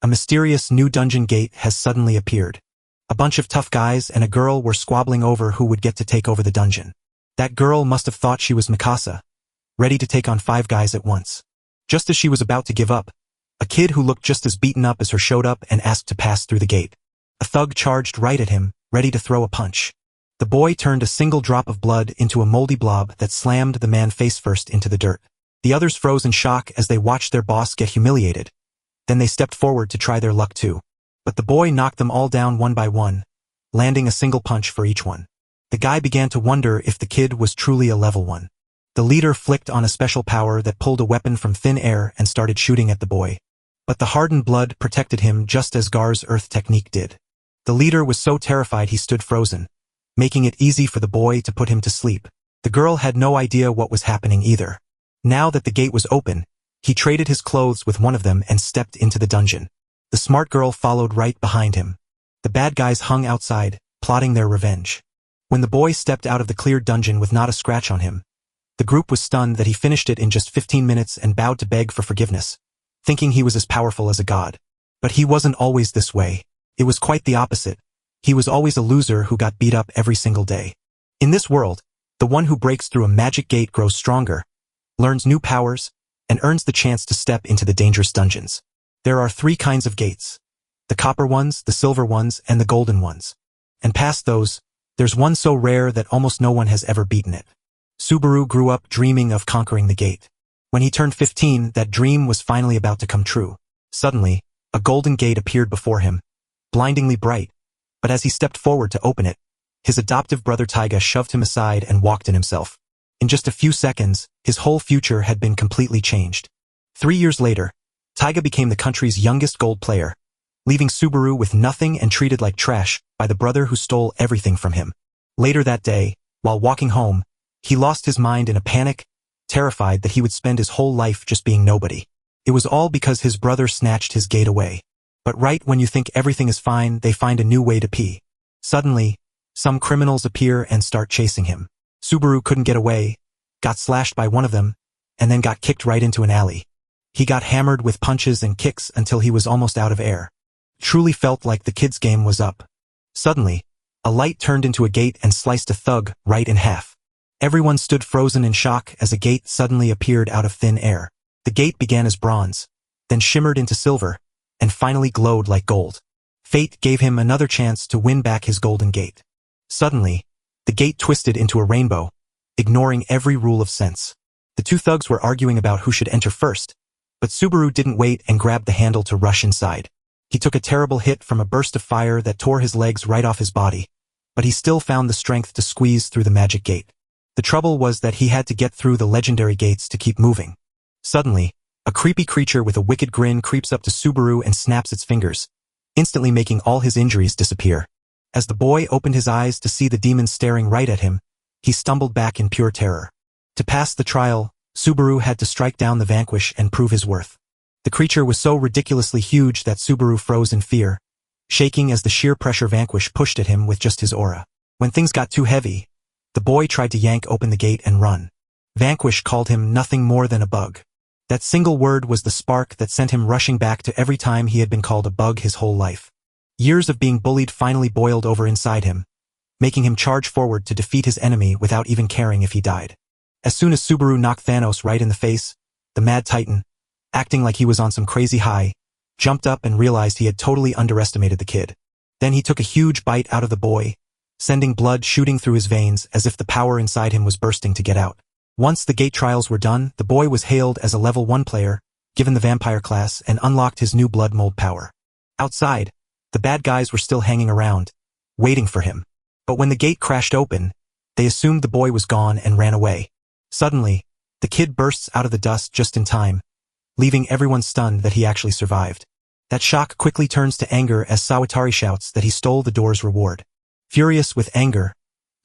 A mysterious new dungeon gate has suddenly appeared. A bunch of tough guys and a girl were squabbling over who would get to take over the dungeon. That girl must have thought she was Mikasa, ready to take on 5 guys at once. Just as she was about to give up, a kid who looked just as beaten up as her showed up and asked to pass through the gate. A thug charged right at him, ready to throw a punch. The boy turned a single drop of blood into a moldy blob that slammed the man face first into the dirt. The others froze in shock as they watched their boss get humiliated. Then they stepped forward to try their luck too. But the boy knocked them all down one by one, landing a single punch for each one. The guy began to wonder if the kid was truly a level 1. The leader flicked on a special power that pulled a weapon from thin air and started shooting at the boy. But the hardened blood protected him just as Gar's earth technique did. The leader was so terrified he stood frozen, making it easy for the boy to put him to sleep. The girl had no idea what was happening either. Now that the gate was open, he traded his clothes with one of them and stepped into the dungeon. The smart girl followed right behind him. The bad guys hung outside, plotting their revenge. When the boy stepped out of the cleared dungeon with not a scratch on him, the group was stunned that he finished it in just 15 minutes and bowed to beg for forgiveness, thinking he was as powerful as a god. But he wasn't always this way. It was quite the opposite. He was always a loser who got beat up every single day. In this world, the one who breaks through a magic gate grows stronger, learns new powers, and earns the chance to step into the dangerous dungeons. There are 3 kinds of gates: the copper ones, the silver ones, and the golden ones. And past those, there's one so rare that almost no one has ever beaten it. Subaru grew up dreaming of conquering the gate. When he turned 15, that dream was finally about to come true. Suddenly, a golden gate appeared before him, blindingly bright, but as he stepped forward to open it, his adoptive brother Taiga shoved him aside and walked in himself. In just a few seconds, his whole future had been completely changed. 3 years later, Taiga became the country's youngest gold player, leaving Subaru with nothing and treated like trash by the brother who stole everything from him. Later that day, while walking home, he lost his mind in a panic, terrified that he would spend his whole life just being nobody. It was all because his brother snatched his gate away. But right when you think everything is fine, they find a new way to pee. Suddenly, some criminals appear and start chasing him. Subaru couldn't get away, got slashed by one of them, and then got kicked right into an alley. He got hammered with punches and kicks until he was almost out of air. Truly felt like the kid's game was up. Suddenly, a light turned into a gate and sliced a thug right in half. Everyone stood frozen in shock as a gate suddenly appeared out of thin air. The gate began as bronze, then shimmered into silver, and finally glowed like gold. Fate gave him another chance to win back his golden gate. Suddenly, the gate twisted into a rainbow, ignoring every rule of sense. The 2 thugs were arguing about who should enter first, but Subaru didn't wait and grabbed the handle to rush inside. He took a terrible hit from a burst of fire that tore his legs right off his body, but he still found the strength to squeeze through the magic gate. The trouble was that he had to get through the legendary gates to keep moving. Suddenly, a creepy creature with a wicked grin creeps up to Subaru and snaps its fingers, instantly making all his injuries disappear. As the boy opened his eyes to see the demon staring right at him, he stumbled back in pure terror. To pass the trial, Subaru had to strike down the vanquish and prove his worth. The creature was so ridiculously huge that Subaru froze in fear, shaking as the sheer pressure vanquish pushed at him with just his aura. When things got too heavy, the boy tried to yank open the gate and run. Vanquish called him nothing more than a bug. That single word was the spark that sent him rushing back to every time he had been called a bug his whole life. Years of being bullied finally boiled over inside him, making him charge forward to defeat his enemy without even caring if he died. As soon as Subaru knocked Thanos right in the face, the Mad Titan, acting like he was on some crazy high, jumped up and realized he had totally underestimated the kid. Then he took a huge bite out of the boy, sending blood shooting through his veins as if the power inside him was bursting to get out. Once the gate trials were done, the boy was hailed as a level 1 player, given the vampire class, and unlocked his new blood mold power. Outside, the bad guys were still hanging around, waiting for him. But when the gate crashed open, they assumed the boy was gone and ran away. Suddenly, the kid bursts out of the dust just in time, leaving everyone stunned that he actually survived. That shock quickly turns to anger as Sawatari shouts that he stole the door's reward. Furious with anger,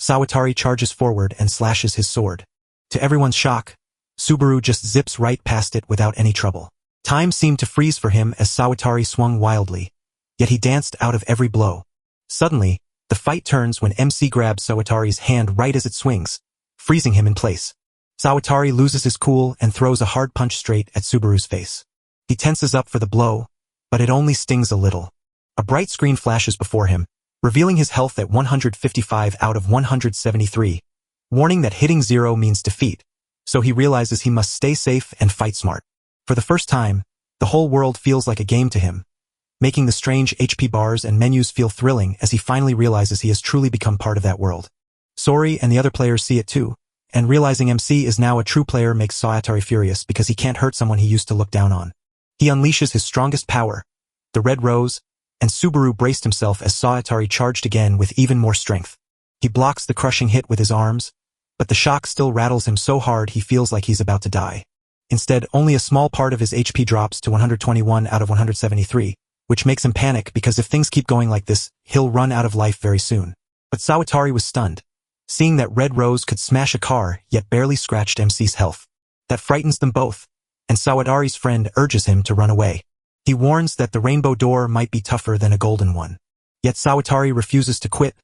Sawatari charges forward and slashes his sword. To everyone's shock, Subaru just zips right past it without any trouble. Time seemed to freeze for him as Sawatari swung wildly, yet he danced out of every blow. Suddenly, the fight turns when MC grabs Sawatari's hand right as it swings, freezing him in place. Sawatari loses his cool and throws a hard punch straight at Subaru's face. He tenses up for the blow, but it only stings a little. A bright screen flashes before him, revealing his health at 155 out of 173, warning that hitting 0 means defeat, so he realizes he must stay safe and fight smart. For the first time, the whole world feels like a game to him, making the strange HP bars and menus feel thrilling as he finally realizes he has truly become part of that world. Sori and the other players see it too, and realizing MC is now a true player makes Saotari furious because he can't hurt someone he used to look down on. He unleashes his strongest power, the Red Rose, and Subaru braced himself as Saotari charged again with even more strength. He blocks the crushing hit with his arms, but the shock still rattles him so hard he feels like he's about to die. Instead, only a small part of his HP drops to 121 out of 173, which makes him panic because if things keep going like this, he'll run out of life very soon. But Saotari was stunned, seeing that Red Rose could smash a car yet barely scratched MC's health. That frightens them both, and Saotari's friend urges him to run away. He warns that the rainbow door might be tougher than a golden one. Yet Saotari refuses to quit,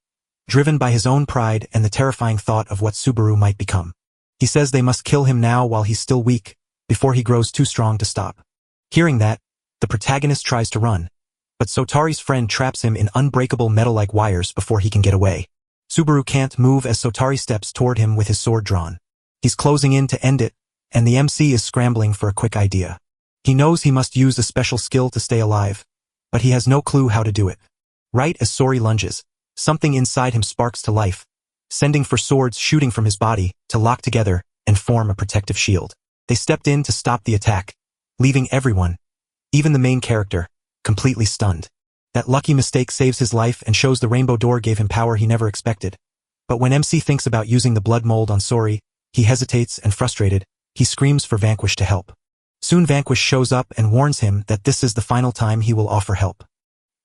driven by his own pride and the terrifying thought of what Subaru might become. He says they must kill him now while he's still weak, before he grows too strong to stop. Hearing that, the protagonist tries to run, but Sotari's friend traps him in unbreakable metal-like wires before he can get away. Subaru can't move as Sotari steps toward him with his sword drawn. He's closing in to end it, and the MC is scrambling for a quick idea. He knows he must use a special skill to stay alive, but he has no clue how to do it. Right as Sori lunges, something inside him sparks to life, sending for swords shooting from his body to lock together and form a protective shield. They stepped in to stop the attack, leaving everyone, even the main character, completely stunned. That lucky mistake saves his life and shows the rainbow door gave him power he never expected. But when MC thinks about using the blood mold on Sori, he hesitates and frustrated, he screams for Vanquish to help. Soon Vanquish shows up and warns him that this is the final time he will offer help.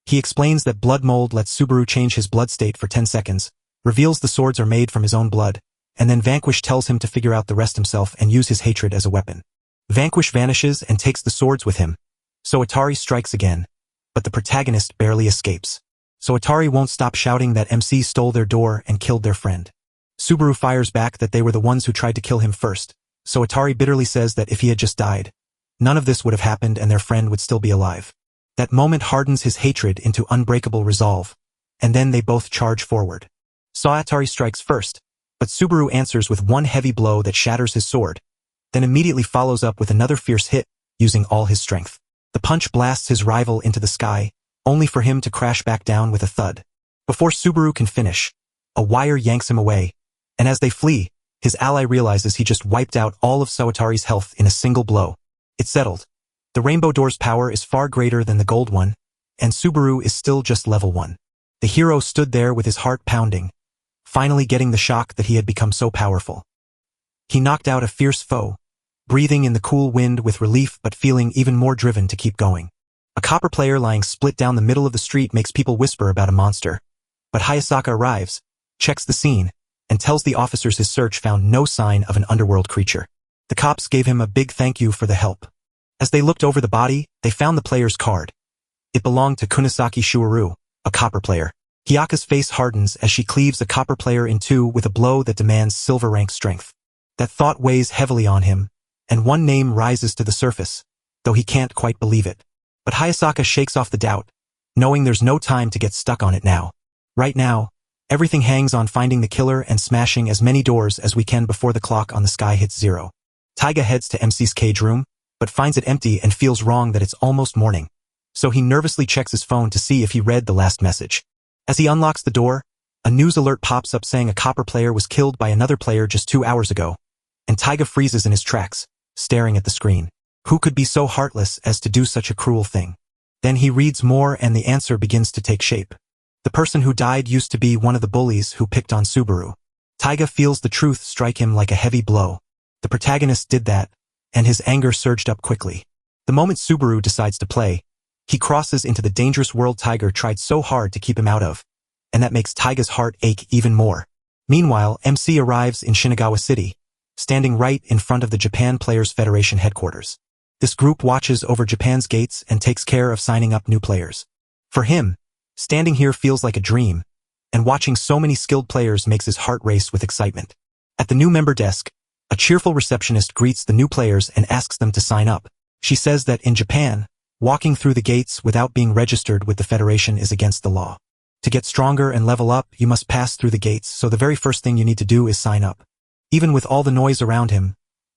He explains that blood mold lets Subaru change his blood state for 10 seconds, reveals the swords are made from his own blood, and then Vanquish tells him to figure out the rest himself and use his hatred as a weapon. Vanquish vanishes and takes the swords with him, so Atari strikes again, but the protagonist barely escapes. So Atari won't stop shouting that MC stole their door and killed their friend. Subaru fires back that they were the ones who tried to kill him first, so Atari bitterly says that if he had just died, none of this would have happened and their friend would still be alive. That moment hardens his hatred into unbreakable resolve, and then they both charge forward. Saotari strikes first, but Subaru answers with one heavy blow that shatters his sword, then immediately follows up with another fierce hit, using all his strength. The punch blasts his rival into the sky, only for him to crash back down with a thud. Before Subaru can finish, a wire yanks him away, and as they flee, his ally realizes he just wiped out all of Saotari's health in a single blow. It's settled. The rainbow door's power is far greater than the gold one, and Subaru is still just level 1. The hero stood there with his heart pounding, finally getting the shock that he had become so powerful. He knocked out a fierce foe, breathing in the cool wind with relief but feeling even more driven to keep going. A copper player lying split down the middle of the street makes people whisper about a monster, but Hayasaka arrives, checks the scene, and tells the officers his search found no sign of an underworld creature. The cops gave him a big thank you for the help. As they looked over the body, they found the player's card. It belonged to Kunisaki Shuaru, a copper player. Hyaka's face hardens as she cleaves a copper player in two with a blow that demands silver rank strength. That thought weighs heavily on him, and one name rises to the surface, though he can't quite believe it. But Hayasaka shakes off the doubt, knowing there's no time to get stuck on it now. Right now, everything hangs on finding the killer and smashing as many doors as we can before the clock on the sky hits 0. Taiga heads to MC's cage room, but finds it empty and feels wrong that it's almost morning. So he nervously checks his phone to see if he read the last message. As he unlocks the door, a news alert pops up saying a copper player was killed by another player just 2 hours ago, and Taiga freezes in his tracks, staring at the screen. Who could be so heartless as to do such a cruel thing? Then he reads more and the answer begins to take shape. The person who died used to be one of the bullies who picked on Subaru. Taiga feels the truth strike him like a heavy blow. The protagonist did that, and his anger surged up quickly. The moment Subaru decides to play, he crosses into the dangerous world Tiger tried so hard to keep him out of, and that makes Taiga's heart ache even more. Meanwhile, MC arrives in Shinagawa City, standing right in front of the Japan Players Federation headquarters. This group watches over Japan's gates and takes care of signing up new players. For him, standing here feels like a dream, and watching so many skilled players makes his heart race with excitement. At the new member desk, a cheerful receptionist greets the new players and asks them to sign up. She says that in Japan, Walking through the gates without being registered with the Federation is against the law. To get stronger and level up, you must pass through the gates, so the very first thing you need to do is sign up. Even with all the noise around him,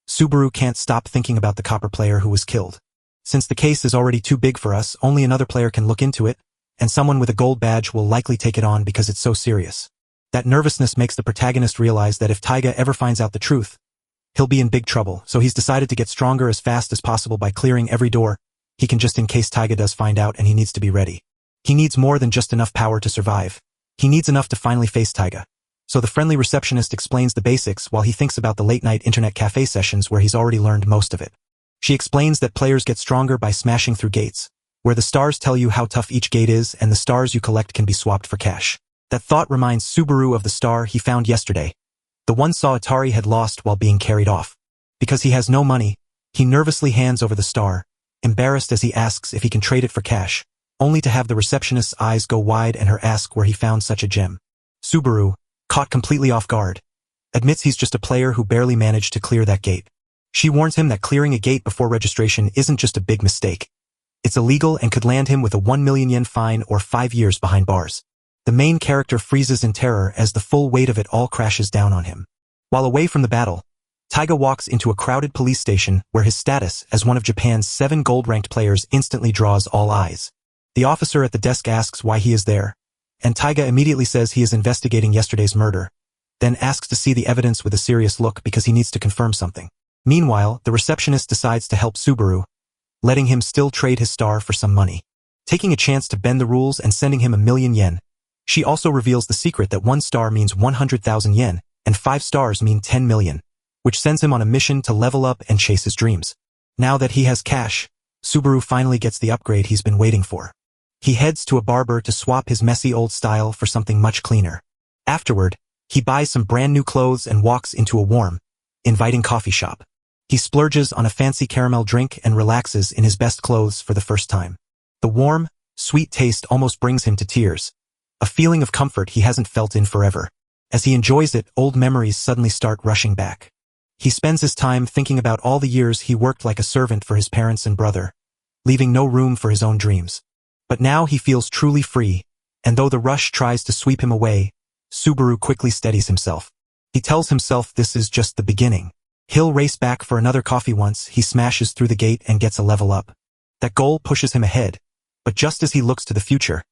Subaru can't stop thinking about the copper player who was killed. Since the case is already too big for us, only another player can look into it, and someone with a gold badge will likely take it on because it's so serious. That nervousness makes the protagonist realize that if Taiga ever finds out the truth, he'll be in big trouble, so he's decided to get stronger as fast as possible by clearing every door he can just in case Taiga does find out, and he needs to be ready. He needs more than just enough power to survive. He needs enough to finally face Taiga. So the friendly receptionist explains the basics while he thinks about the late-night internet cafe sessions where he's already learned most of it. She explains that players get stronger by smashing through gates, where the stars tell you how tough each gate is and the stars you collect can be swapped for cash. That thought reminds Subaru of the star he found yesterday. The one Atari had lost while being carried off. Because he has no money, he nervously hands over the star, embarrassed as he asks if he can trade it for cash, only to have the receptionist's eyes go wide and her ask where he found such a gem. Subaru, caught completely off guard, admits he's just a player who barely managed to clear that gate. She warns him that clearing a gate before registration isn't just a big mistake. It's illegal and could land him with a 1 million yen fine or 5 years behind bars. The main character freezes in terror as the full weight of it all crashes down on him. While away from the battle, Taiga walks into a crowded police station where his status as one of Japan's 7 gold-ranked players instantly draws all eyes. The officer at the desk asks why he is there, and Taiga immediately says he is investigating yesterday's murder, then asks to see the evidence with a serious look because he needs to confirm something. Meanwhile, the receptionist decides to help Subaru, letting him still trade his star for some money. Taking a chance to bend the rules and sending him 1 million yen, she also reveals the secret that 1 star means 100,000 yen, and 5 stars mean 10 million, which sends him on a mission to level up and chase his dreams. Now that he has cash, Subaru finally gets the upgrade he's been waiting for. He heads to a barber to swap his messy old style for something much cleaner. Afterward, he buys some brand new clothes and walks into a warm, inviting coffee shop. He splurges on a fancy caramel drink and relaxes in his best clothes for the first time. The warm, sweet taste almost brings him to tears, a feeling of comfort he hasn't felt in forever. As he enjoys it, old memories suddenly start rushing back. He spends his time thinking about all the years he worked like a servant for his parents and brother, leaving no room for his own dreams. But now he feels truly free, and though the rush tries to sweep him away, Subaru quickly steadies himself. He tells himself this is just the beginning. He'll race back for another coffee once he smashes through the gate and gets a level up. That goal pushes him ahead, but just as he looks to the future,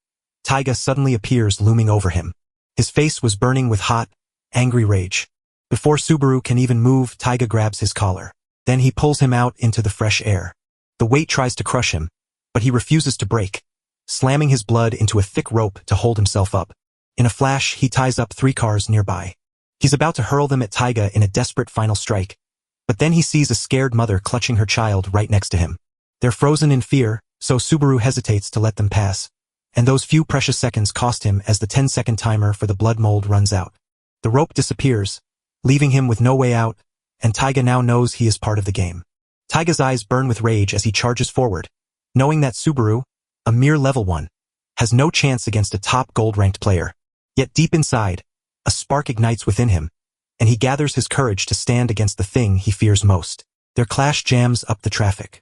Taiga suddenly appears looming over him. His face was burning with hot, angry rage. Before Subaru can even move, Taiga grabs his collar. Then he pulls him out into the fresh air. The weight tries to crush him, but he refuses to break, slamming his blood into a thick rope to hold himself up. In a flash, he ties up 3 cars nearby. He's about to hurl them at Taiga in a desperate final strike, but then he sees a scared mother clutching her child right next to him. They're frozen in fear, so Subaru hesitates to let them pass, and those few precious seconds cost him as the 10-second timer for the blood mold runs out. The rope disappears, leaving him with no way out, and Taiga now knows he is part of the game. Taiga's eyes burn with rage as he charges forward, knowing that Subaru, a mere level 1, has no chance against a top gold-ranked player. Yet deep inside, a spark ignites within him, and he gathers his courage to stand against the thing he fears most. Their clash jams up the traffic.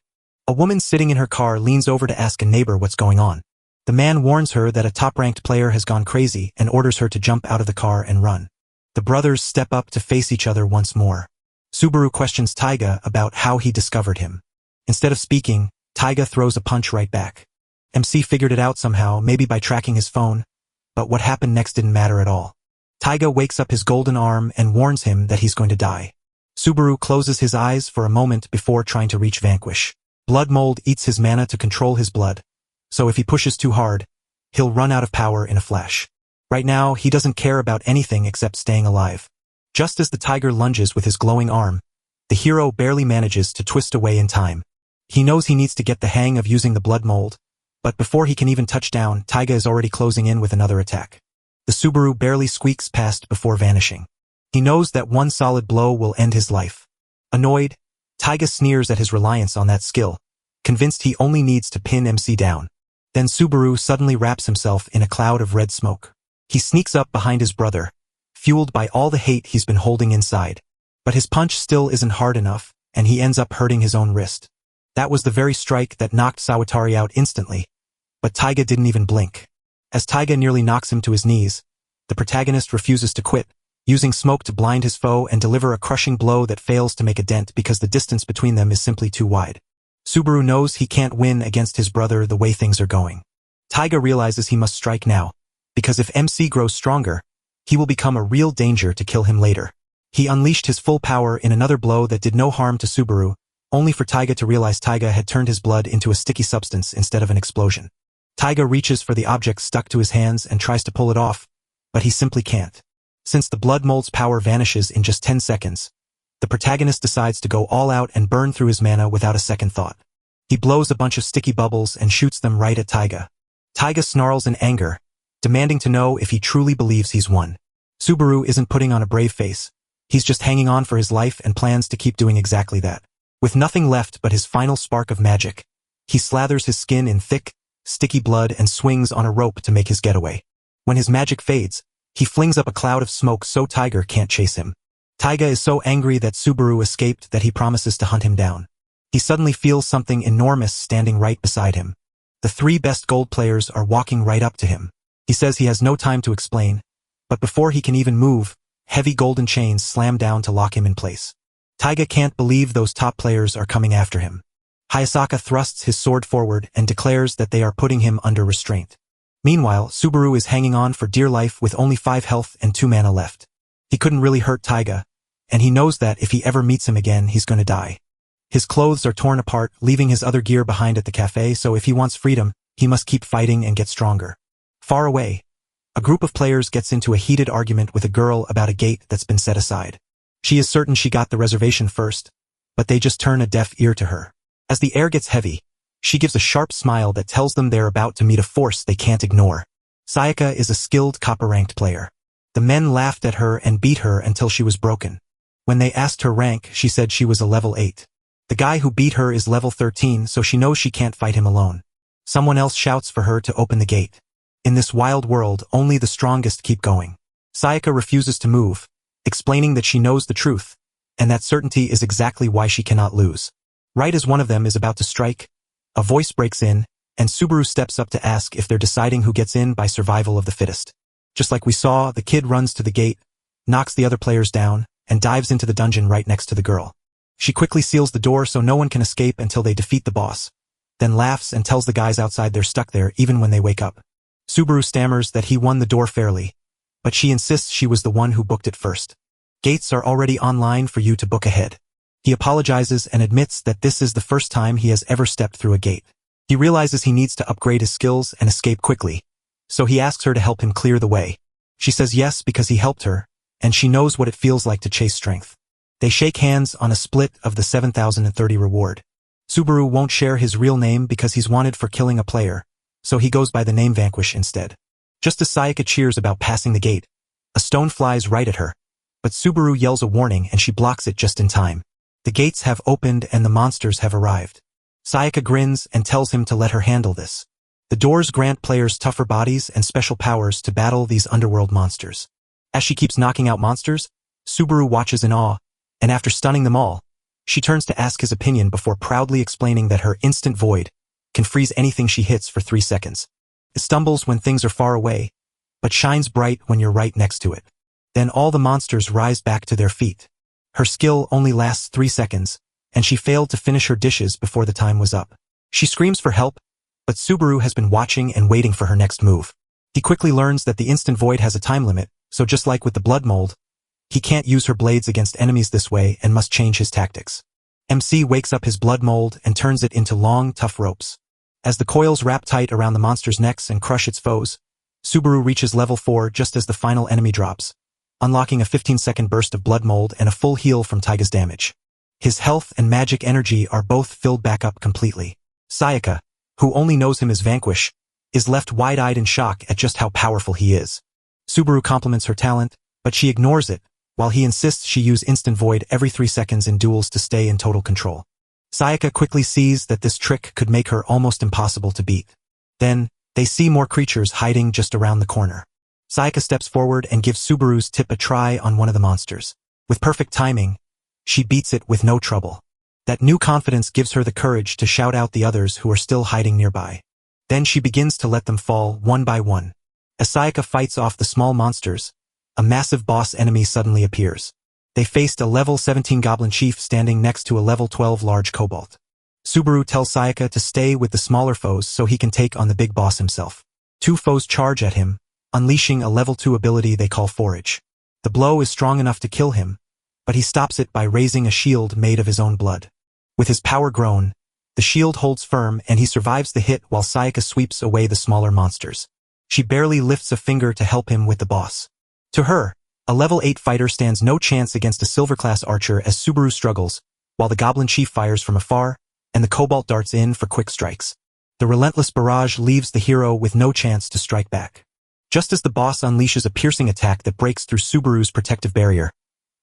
A woman sitting in her car leans over to ask a neighbor what's going on. The man warns her that a top-ranked player has gone crazy and orders her to jump out of the car and run. The brothers step up to face each other once more. Subaru questions Taiga about how he discovered him. Instead of speaking, Taiga throws a punch right back. MC figured it out somehow, maybe by tracking his phone, but what happened next didn't matter at all. Taiga wakes up his golden arm and warns him that he's going to die. Subaru closes his eyes for a moment before trying to reach Vanquish. Blood mold eats his mana to control his blood, so if he pushes too hard, he'll run out of power in a flash. Right now, he doesn't care about anything except staying alive. Just as the tiger lunges with his glowing arm, the hero barely manages to twist away in time. He knows he needs to get the hang of using the blood mold, but before he can even touch down, Taiga is already closing in with another attack. The Subaru barely squeaks past before vanishing. He knows that one solid blow will end his life. Annoyed, Taiga sneers at his reliance on that skill, convinced he only needs to pin MC down. Then Subaru suddenly wraps himself in a cloud of red smoke. He sneaks up behind his brother, fueled by all the hate he's been holding inside. But his punch still isn't hard enough, and he ends up hurting his own wrist. That was the very strike that knocked Sawatari out instantly, but Taiga didn't even blink. As Taiga nearly knocks him to his knees, the protagonist refuses to quit, using smoke to blind his foe and deliver a crushing blow that fails to make a dent because the distance between them is simply too wide. Subaru knows he can't win against his brother the way things are going. Taiga realizes he must strike now, because if MC grows stronger, he will become a real danger to kill him later. He unleashed his full power in another blow that did no harm to Subaru, only for Taiga to realize Taiga had turned his blood into a sticky substance instead of an explosion. Taiga reaches for the object stuck to his hands and tries to pull it off, but he simply can't. Since the blood mold's power vanishes in just 10 seconds, the protagonist decides to go all out and burn through his mana without a second thought. He blows a bunch of sticky bubbles and shoots them right at Taiga. Taiga snarls in anger, demanding to know if he truly believes he's won. Subaru isn't putting on a brave face. He's just hanging on for his life and plans to keep doing exactly that. With nothing left but his final spark of magic, he slathers his skin in thick, sticky blood and swings on a rope to make his getaway. When his magic fades, he flings up a cloud of smoke so Tiger can't chase him. Taiga is so angry that Subaru escaped that he promises to hunt him down. He suddenly feels something enormous standing right beside him. The three best gold players are walking right up to him. He says he has no time to explain, but before he can even move, heavy golden chains slam down to lock him in place. Taiga can't believe those top players are coming after him. Hayasaka thrusts his sword forward and declares that they are putting him under restraint. Meanwhile, Subaru is hanging on for dear life with only 5 health and 2 mana left. He couldn't really hurt Taiga, and he knows that if he ever meets him again, he's gonna die. His clothes are torn apart, leaving his other gear behind at the cafe, so if he wants freedom, he must keep fighting and get stronger. Far away, a group of players gets into a heated argument with a girl about a gate that's been set aside. She is certain she got the reservation first, but they just turn a deaf ear to her. As the air gets heavy, she gives a sharp smile that tells them they're about to meet a force they can't ignore. Sayaka is a skilled copper-ranked player. The men laughed at her and beat her until she was broken. When they asked her rank, she said she was a level 8. The guy who beat her is level 13, so she knows she can't fight him alone. Someone else shouts for her to open the gate. In this wild world, only the strongest keep going. Sayaka refuses to move, explaining that she knows the truth, and that certainty is exactly why she cannot lose. Right as one of them is about to strike, a voice breaks in, and Subaru steps up to ask if they're deciding who gets in by survival of the fittest. Just like we saw, the kid runs to the gate, knocks the other players down, and dives into the dungeon right next to the girl. She quickly seals the door so no one can escape until they defeat the boss, then laughs and tells the guys outside they're stuck there even when they wake up. Subaru stammers that he won the door fairly, but she insists she was the one who booked it first. Gates are already online for you to book ahead. He apologizes and admits that this is the first time he has ever stepped through a gate. He realizes he needs to upgrade his skills and escape quickly, so he asks her to help him clear the way. She says yes because he helped her, and she knows what it feels like to chase strength. They shake hands on a split of the 7,030 reward. Subaru won't share his real name because he's wanted for killing a player, so he goes by the name Vanquish instead. Just as Sayaka cheers about passing the gate, a stone flies right at her, but Subaru yells a warning and she blocks it just in time. The gates have opened and the monsters have arrived. Sayaka grins and tells him to let her handle this. The doors grant players tougher bodies and special powers to battle these underworld monsters. As she keeps knocking out monsters, Subaru watches in awe, and after stunning them all, she turns to ask his opinion before proudly explaining that her instant void can freeze anything she hits for 3 seconds. It stumbles when things are far away, but shines bright when you're right next to it. Then all the monsters rise back to their feet. Her skill only lasts 3 seconds, and she failed to finish her dishes before the time was up. She screams for help, but Subaru has been watching and waiting for her next move. He quickly learns that the instant void has a time limit, so just like with the blood mold, he can't use her blades against enemies this way and must change his tactics. MC wakes up his blood mold and turns it into long, tough ropes. As the coils wrap tight around the monster's necks and crush its foes, Subaru reaches level 4 just as the final enemy drops, unlocking a 15-second burst of blood mold and a full heal from Taiga's damage. His health and magic energy are both filled back up completely. Sayaka, who only knows him as Vanquish, is left wide-eyed in shock at just how powerful he is. Subaru compliments her talent, but she ignores it, while he insists she use instant void every 3 seconds in duels to stay in total control. Sayaka quickly sees that this trick could make her almost impossible to beat. Then, they see more creatures hiding just around the corner. Sayaka steps forward and gives Subaru's tip a try on one of the monsters. With perfect timing, she beats it with no trouble. That new confidence gives her the courage to shout out the others who are still hiding nearby. Then she begins to let them fall one by one. As Sayaka fights off the small monsters, a massive boss enemy suddenly appears. They faced a level 17 goblin chief standing next to a level 12 large kobold. Subaru tells Sayaka to stay with the smaller foes so he can take on the big boss himself. Two foes charge at him, unleashing a level 2 ability they call Forage. The blow is strong enough to kill him, but he stops it by raising a shield made of his own blood. With his power grown, the shield holds firm and he survives the hit while Sayaka sweeps away the smaller monsters. She barely lifts a finger to help him with the boss. To her, a level 8 fighter stands no chance against a silver-class archer as Subaru struggles, while the goblin chief fires from afar, and the cobalt darts in for quick strikes. The relentless barrage leaves the hero with no chance to strike back. Just as the boss unleashes a piercing attack that breaks through Subaru's protective barrier,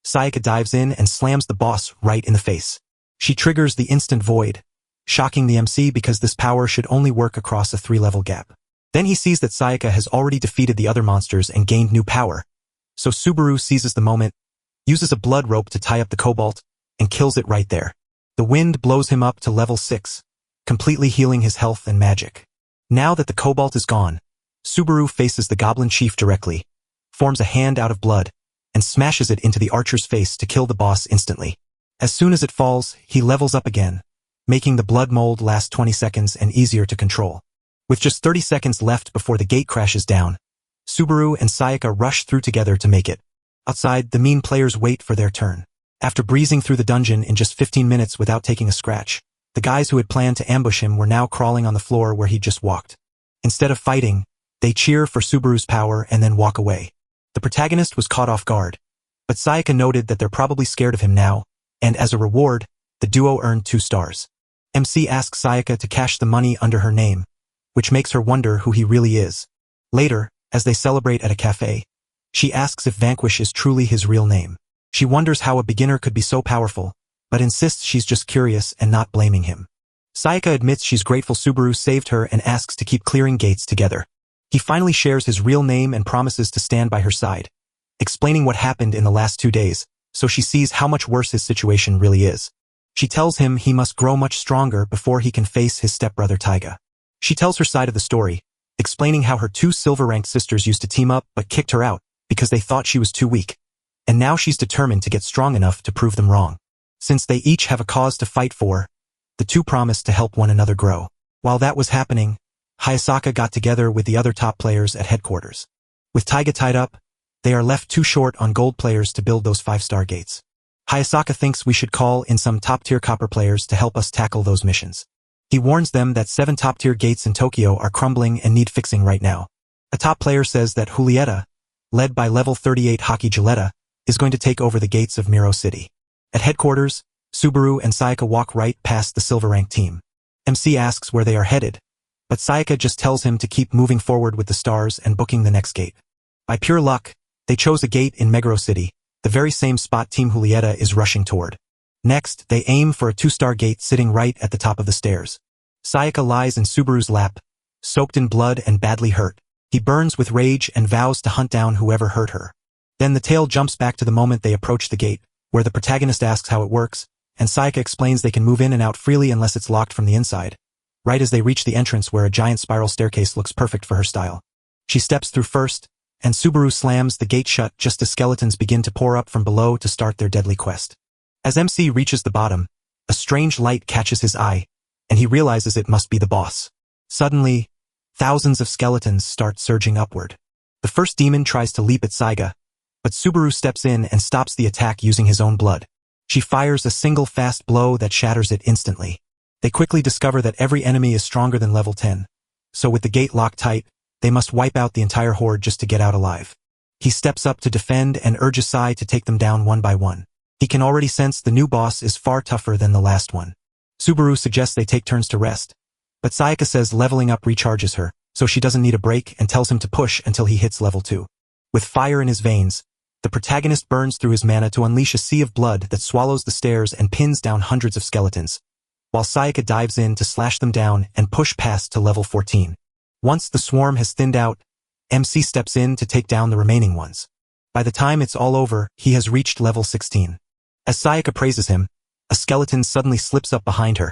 Sayaka dives in and slams the boss right in the face. She triggers the instant void, shocking the MC because this power should only work across a 3-level gap. Then he sees that Sayaka has already defeated the other monsters and gained new power, so Subaru seizes the moment, uses a blood rope to tie up the cobalt, and kills it right there. The wind blows him up to level 6, completely healing his health and magic. Now that the cobalt is gone, Subaru faces the goblin chief directly, forms a hand out of blood, and smashes it into the archer's face to kill the boss instantly. As soon as it falls, he levels up again, making the blood mold last 20 seconds and easier to control. With just 30 seconds left before the gate crashes down, Subaru and Sayaka rush through together to make it. Outside, the mean players wait for their turn. After breezing through the dungeon in just 15 minutes without taking a scratch, the guys who had planned to ambush him were now crawling on the floor where he'd just walked. Instead of fighting, they cheer for Subaru's power and then walk away. The protagonist was caught off guard, but Sayaka noted that they're probably scared of him now, and as a reward, the duo earned 2 stars. MC asks Sayaka to cash the money under her name, which makes her wonder who he really is. Later, as they celebrate at a cafe, she asks if Vanquish is truly his real name. She wonders how a beginner could be so powerful, but insists she's just curious and not blaming him. Sayaka admits she's grateful Subaru saved her and asks to keep clearing gates together. He finally shares his real name and promises to stand by her side, explaining what happened in the last 2 days, so she sees how much worse his situation really is. She tells him he must grow much stronger before he can face his stepbrother Taiga. She tells her side of the story, explaining how her 2 silver-ranked sisters used to team up but kicked her out because they thought she was too weak. And now she's determined to get strong enough to prove them wrong. Since they each have a cause to fight for, the 2 promise to help one another grow. While that was happening, Hayasaka got together with the other top players at headquarters. With Taiga tied up, they are left too short on gold players to build those 5-star gates. Hayasaka thinks we should call in some top-tier copper players to help us tackle those missions. He warns them that 7 top-tier gates in Tokyo are crumbling and need fixing right now. A top player says that Julieta, led by level 38 Haki Gilletta, is going to take over the gates of Miro City. At headquarters, Subaru and Sayaka walk right past the silver-ranked team. MC asks where they are headed, but Sayaka just tells him to keep moving forward with the stars and booking the next gate. By pure luck, they chose a gate in Meguro City, the very same spot Team Julieta is rushing toward. Next, they aim for a 2-star gate sitting right at the top of the stairs. Sayaka lies in Subaru's lap, soaked in blood and badly hurt. He burns with rage and vows to hunt down whoever hurt her. Then the tale jumps back to the moment they approach the gate, where the protagonist asks how it works, and Sayaka explains they can move in and out freely unless it's locked from the inside, right as they reach the entrance where a giant spiral staircase looks perfect for her style. She steps through first, and Subaru slams the gate shut just as skeletons begin to pour up from below to start their deadly quest. As MC reaches the bottom, a strange light catches his eye, and he realizes it must be the boss. Suddenly, thousands of skeletons start surging upward. The first demon tries to leap at Sayaka, but Subaru steps in and stops the attack using his own blood. She fires a single fast blow that shatters it instantly. They quickly discover that every enemy is stronger than level 10, so with the gate locked tight, they must wipe out the entire horde just to get out alive. He steps up to defend and urges Sai to take them down one by one. He can already sense the new boss is far tougher than the last one. Subaru suggests they take turns to rest, but Sayaka says leveling up recharges her, so she doesn't need a break and tells him to push until he hits level 2. With fire in his veins, the protagonist burns through his mana to unleash a sea of blood that swallows the stairs and pins down hundreds of skeletons, while Sayaka dives in to slash them down and push past to level 14. Once the swarm has thinned out, MC steps in to take down the remaining ones. By the time it's all over, he has reached level 16. As Sayaka praises him, a skeleton suddenly slips up behind her,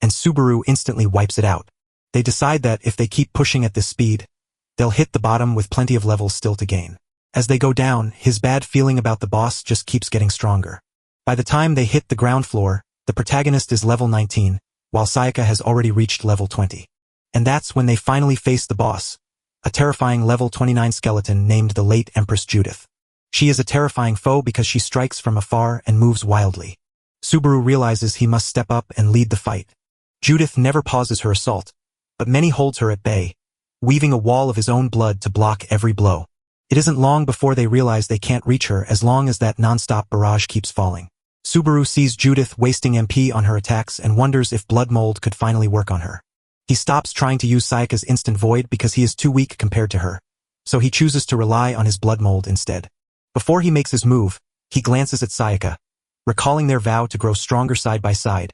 and Subaru instantly wipes it out. They decide that if they keep pushing at this speed, they'll hit the bottom with plenty of levels still to gain. As they go down, his bad feeling about the boss just keeps getting stronger. By the time they hit the ground floor, the protagonist is level 19, while Sayaka has already reached level 20. And that's when they finally face the boss, a terrifying level 29 skeleton named the late Empress Judith. She is a terrifying foe because she strikes from afar and moves wildly. Subaru realizes he must step up and lead the fight. Judith never pauses her assault, but Many holds her at bay, weaving a wall of his own blood to block every blow. It isn't long before they realize they can't reach her as long as that non-stop barrage keeps falling. Subaru sees Judith wasting MP on her attacks and wonders if blood mold could finally work on her. He stops trying to use Sayaka's instant void because he is too weak compared to her, so he chooses to rely on his blood mold instead. Before he makes his move, he glances at Sayaka, recalling their vow to grow stronger side by side,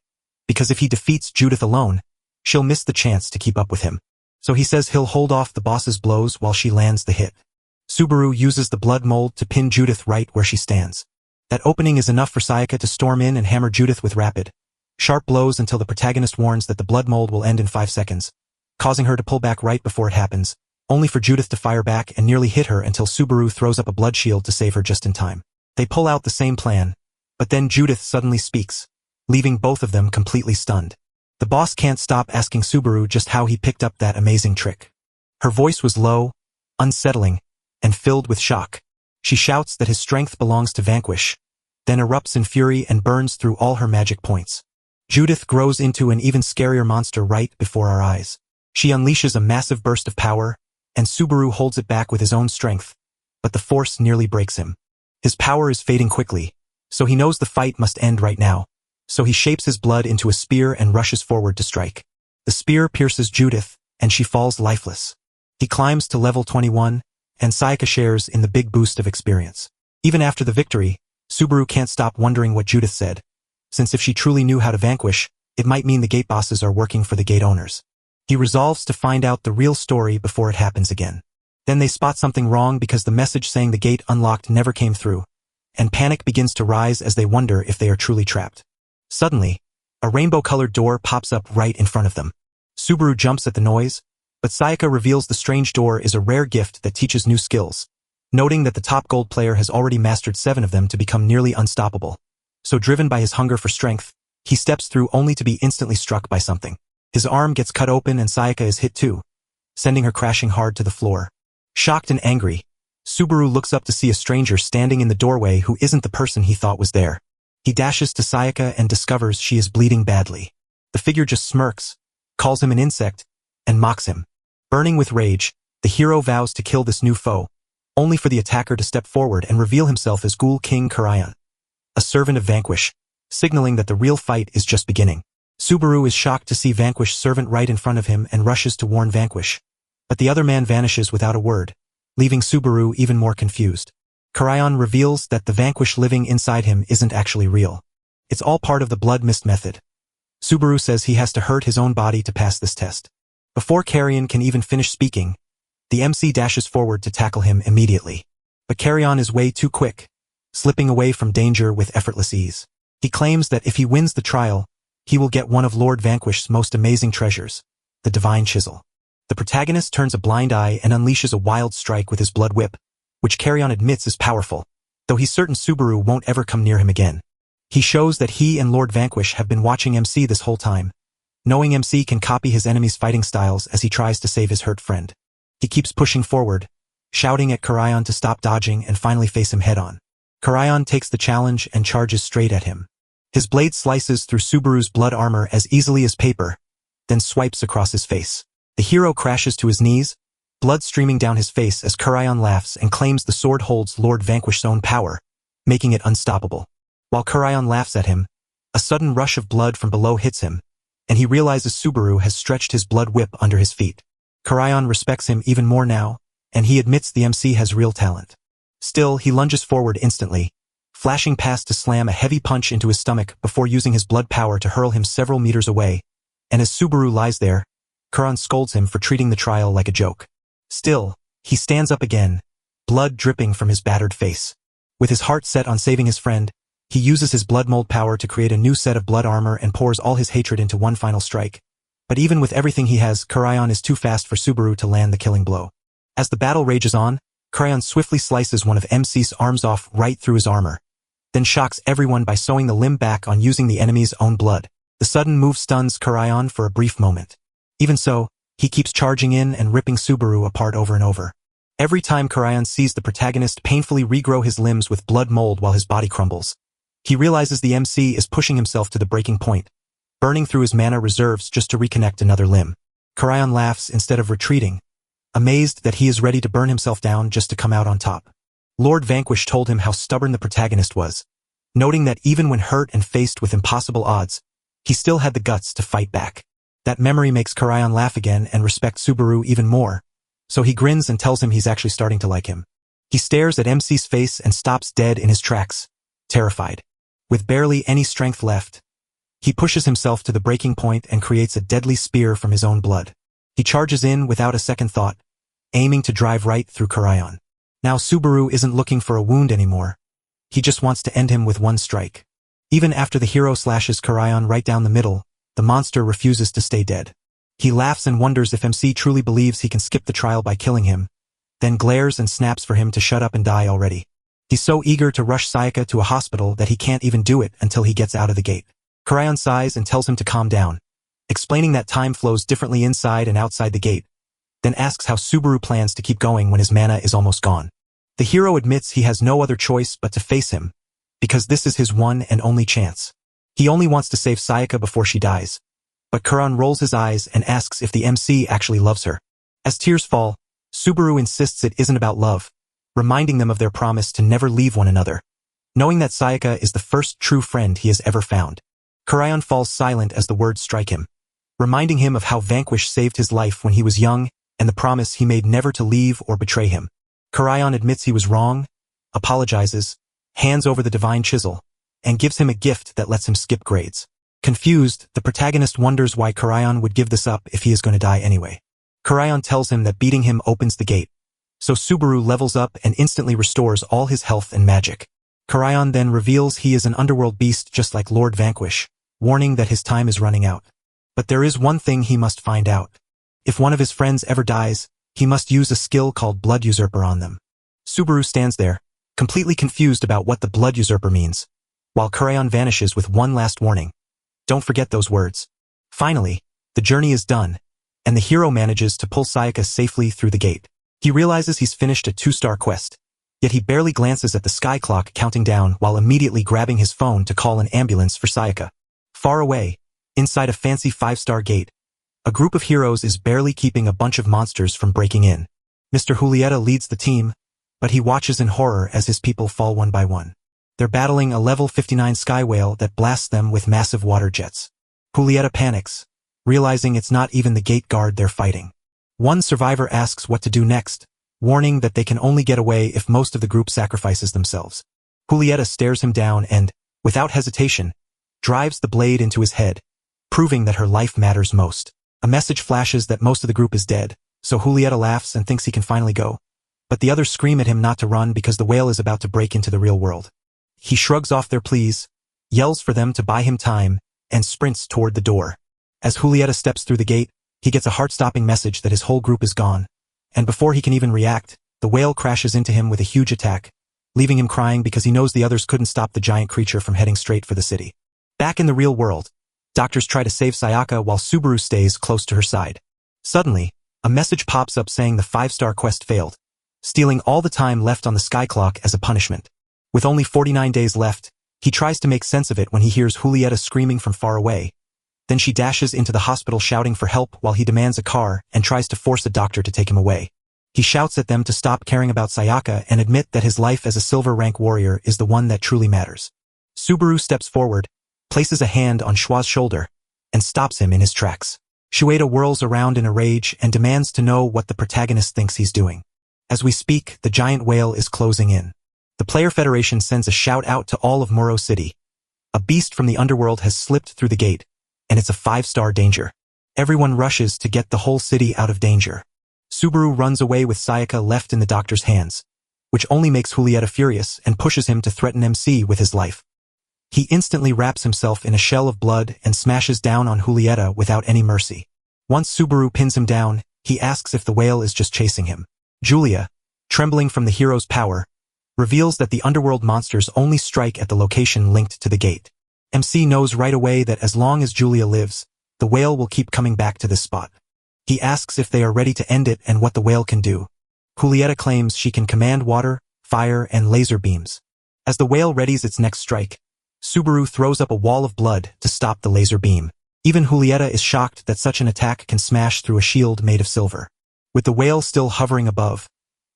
because if he defeats Judith alone, she'll miss the chance to keep up with him. So he says he'll hold off the boss's blows while she lands the hit. Subaru uses the blood mold to pin Judith right where she stands. That opening is enough for Sayaka to storm in and hammer Judith with rapid, sharp blows until the protagonist warns that the blood mold will end in 5 seconds, causing her to pull back right before it happens, only for Judith to fire back and nearly hit her until Subaru throws up a blood shield to save her just in time. They pull out the same plan, but then Judith suddenly speaks, leaving both of them completely stunned. The boss can't stop asking Subaru just how he picked up that amazing trick. Her voice was low, unsettling, and filled with shock. She shouts that his strength belongs to Vanquish, then erupts in fury and burns through all her magic points. Judith grows into an even scarier monster right before our eyes. She unleashes a massive burst of power, and Subaru holds it back with his own strength, but the force nearly breaks him. His power is fading quickly, so he knows the fight must end right now, so he shapes his blood into a spear and rushes forward to strike. The spear pierces Judith, and she falls lifeless. He climbs to level 21, and Sayaka shares in the big boost of experience. Even after the victory, Subaru can't stop wondering what Judith said, since if she truly knew how to vanquish, it might mean the gate bosses are working for the gate owners. He resolves to find out the real story before it happens again. Then they spot something wrong because the message saying the gate unlocked never came through, and panic begins to rise as they wonder if they are truly trapped. Suddenly, a rainbow-colored door pops up right in front of them. Subaru jumps at the noise, but Sayaka reveals the strange door is a rare gift that teaches new skills, noting that the top gold player has already mastered 7 of them to become nearly unstoppable. So driven by his hunger for strength, he steps through only to be instantly struck by something. His arm gets cut open and Sayaka is hit too, sending her crashing hard to the floor. Shocked and angry, Subaru looks up to see a stranger standing in the doorway who isn't the person he thought was there. He dashes to Sayaka and discovers she is bleeding badly. The figure just smirks, calls him an insect, and mocks him. Burning with rage, the hero vows to kill this new foe, only for the attacker to step forward and reveal himself as Ghoul King Karayan, a servant of Vanquish, signaling that the real fight is just beginning. Subaru is shocked to see Vanquish's servant right in front of him and rushes to warn Vanquish, but the other man vanishes without a word, leaving Subaru even more confused. Karayan reveals that the Vanquish living inside him isn't actually real. It's all part of the blood mist method. Subaru says he has to hurt his own body to pass this test. Before Karayan can even finish speaking, the MC dashes forward to tackle him immediately. But Karayan is way too quick, slipping away from danger with effortless ease. He claims that if he wins the trial, he will get one of Lord Vanquish's most amazing treasures, the Divine Chisel. The protagonist turns a blind eye and unleashes a wild strike with his blood whip, which Karayan admits is powerful, though he's certain Subaru won't ever come near him again. He shows that he and Lord Vanquish have been watching MC this whole time, knowing MC can copy his enemy's fighting styles as he tries to save his hurt friend. He keeps pushing forward, shouting at Karayan to stop dodging and finally face him head-on. Karayan takes the challenge and charges straight at him. His blade slices through Subaru's blood armor as easily as paper, then swipes across his face. The hero crashes to his knees, blood streaming down his face as Karayan laughs and claims the sword holds Lord Vanquish's own power, making it unstoppable. While Karayan laughs at him, a sudden rush of blood from below hits him, and he realizes Subaru has stretched his blood whip under his feet. Karayan respects him even more now, and he admits the MC has real talent. Still, he lunges forward instantly, flashing past to slam a heavy punch into his stomach before using his blood power to hurl him several meters away, and as Subaru lies there, Karayan scolds him for treating the trial like a joke. Still, he stands up again, blood dripping from his battered face. With his heart set on saving his friend, He uses his blood mold power to create a new set of blood armor and pours all his hatred into one final strike. But even with everything he has, Karayan is too fast for Subaru to land the killing blow. As the battle rages on, Karayan swiftly slices one of MC's arms off right through his armor, then shocks everyone by sewing the limb back on using the enemy's own blood. The sudden move stuns Karayan for a brief moment. Even so, he keeps charging in and ripping Subaru apart over and over. Every time Karayan sees the protagonist painfully regrow his limbs with blood mold while his body crumbles, he realizes the MC is pushing himself to the breaking point, burning through his mana reserves just to reconnect another limb. Karayan laughs instead of retreating, amazed that he is ready to burn himself down just to come out on top. Lord Vanquish told him how stubborn the protagonist was, noting that even when hurt and faced with impossible odds, he still had the guts to fight back. That memory makes Karayan laugh again and respect Subaru even more, so he grins and tells him he's actually starting to like him. He stares at MC's face and stops dead in his tracks, terrified. With barely any strength left, he pushes himself to the breaking point and creates a deadly spear from his own blood. He charges in without a second thought, aiming to drive right through Karayan. Now Subaru isn't looking for a wound anymore. He just wants to end him with one strike. Even after the hero slashes Karayan right down the middle, the monster refuses to stay dead. He laughs and wonders if MC truly believes he can skip the trial by killing him, then glares and snaps for him to shut up and die already. He's so eager to rush Sayaka to a hospital that he can't even do it until he gets out of the gate. Karayan sighs and tells him to calm down, explaining that time flows differently inside and outside the gate, then asks how Subaru plans to keep going when his mana is almost gone. The hero admits he has no other choice but to face him, because this is his one and only chance. He only wants to save Sayaka before she dies, but Karayan rolls his eyes and asks if the MC actually loves her. As tears fall, Subaru insists it isn't about love, reminding them of their promise to never leave one another, knowing that Sayaka is the first true friend he has ever found. Karayan falls silent as the words strike him, reminding him of how Vanquish saved his life when he was young and the promise he made never to leave or betray him. Karayan admits he was wrong, apologizes, hands over the divine chisel, and gives him a gift that lets him skip grades. Confused, the protagonist wonders why Karayan would give this up if he is going to die anyway. Karayan tells him that beating him opens the gate, so Subaru levels up and instantly restores all his health and magic. Karayan then reveals he is an underworld beast just like Lord Vanquish, warning that his time is running out. But there is one thing he must find out. If one of his friends ever dies, he must use a skill called Blood Usurper on them. Subaru stands there, completely confused about what the Blood Usurper means, while Karayan vanishes with one last warning. Don't forget those words. Finally, the journey is done, and the hero manages to pull Sayaka safely through the gate. He realizes he's finished a 2-star quest, yet he barely glances at the sky clock counting down while immediately grabbing his phone to call an ambulance for Sayaka. Far away, inside a fancy 5-star gate, a group of heroes is barely keeping a bunch of monsters from breaking in. Mr. Julieta leads the team, but he watches in horror as his people fall one by one. They're battling a level 59 sky whale that blasts them with massive water jets. Julieta panics, realizing it's not even the gate guard they're fighting. One survivor asks what to do next, warning that they can only get away if most of the group sacrifices themselves. Julieta stares him down and, without hesitation, drives the blade into his head, proving that her life matters most. A message flashes that most of the group is dead, so Julieta laughs and thinks he can finally go. But the others scream at him not to run because the whale is about to break into the real world. He shrugs off their pleas, yells for them to buy him time, and sprints toward the door. As Julieta steps through the gate, he gets a heart-stopping message that his whole group is gone, and before he can even react, the whale crashes into him with a huge attack, leaving him crying because he knows the others couldn't stop the giant creature from heading straight for the city. Back in the real world, doctors try to save Sayaka while Subaru stays close to her side. Suddenly, a message pops up saying the 5-star quest failed, stealing all the time left on the sky clock as a punishment. With only 49 days left, he tries to make sense of it when he hears Julieta screaming from far away. Then she dashes into the hospital shouting for help while he demands a car and tries to force a doctor to take him away. He shouts at them to stop caring about Sayaka and admit that his life as a silver rank warrior is the one that truly matters. Subaru steps forward, places a hand on Shua's shoulder, and stops him in his tracks. Shueida whirls around in a rage and demands to know what the protagonist thinks he's doing. As we speak, the giant whale is closing in. The Player Federation sends a shout out to all of Muro City. A beast from the underworld has slipped through the gate, and it's a 5-star danger. Everyone rushes to get the whole city out of danger. Subaru runs away with Sayaka left in the doctor's hands, which only makes Julieta furious and pushes him to threaten MC with his life. He instantly wraps himself in a shell of blood and smashes down on Julieta without any mercy. Once Subaru pins him down, he asks if the whale is just chasing him. Julia, trembling from the hero's power, reveals that the underworld monsters only strike at the location linked to the gate. MC knows right away that as long as Julia lives, the whale will keep coming back to this spot. He asks if they are ready to end it and what the whale can do. Julieta claims she can command water, fire, and laser beams. As the whale readies its next strike, Subaru throws up a wall of blood to stop the laser beam. Even Julieta is shocked that such an attack can smash through a shield made of silver. With the whale still hovering above,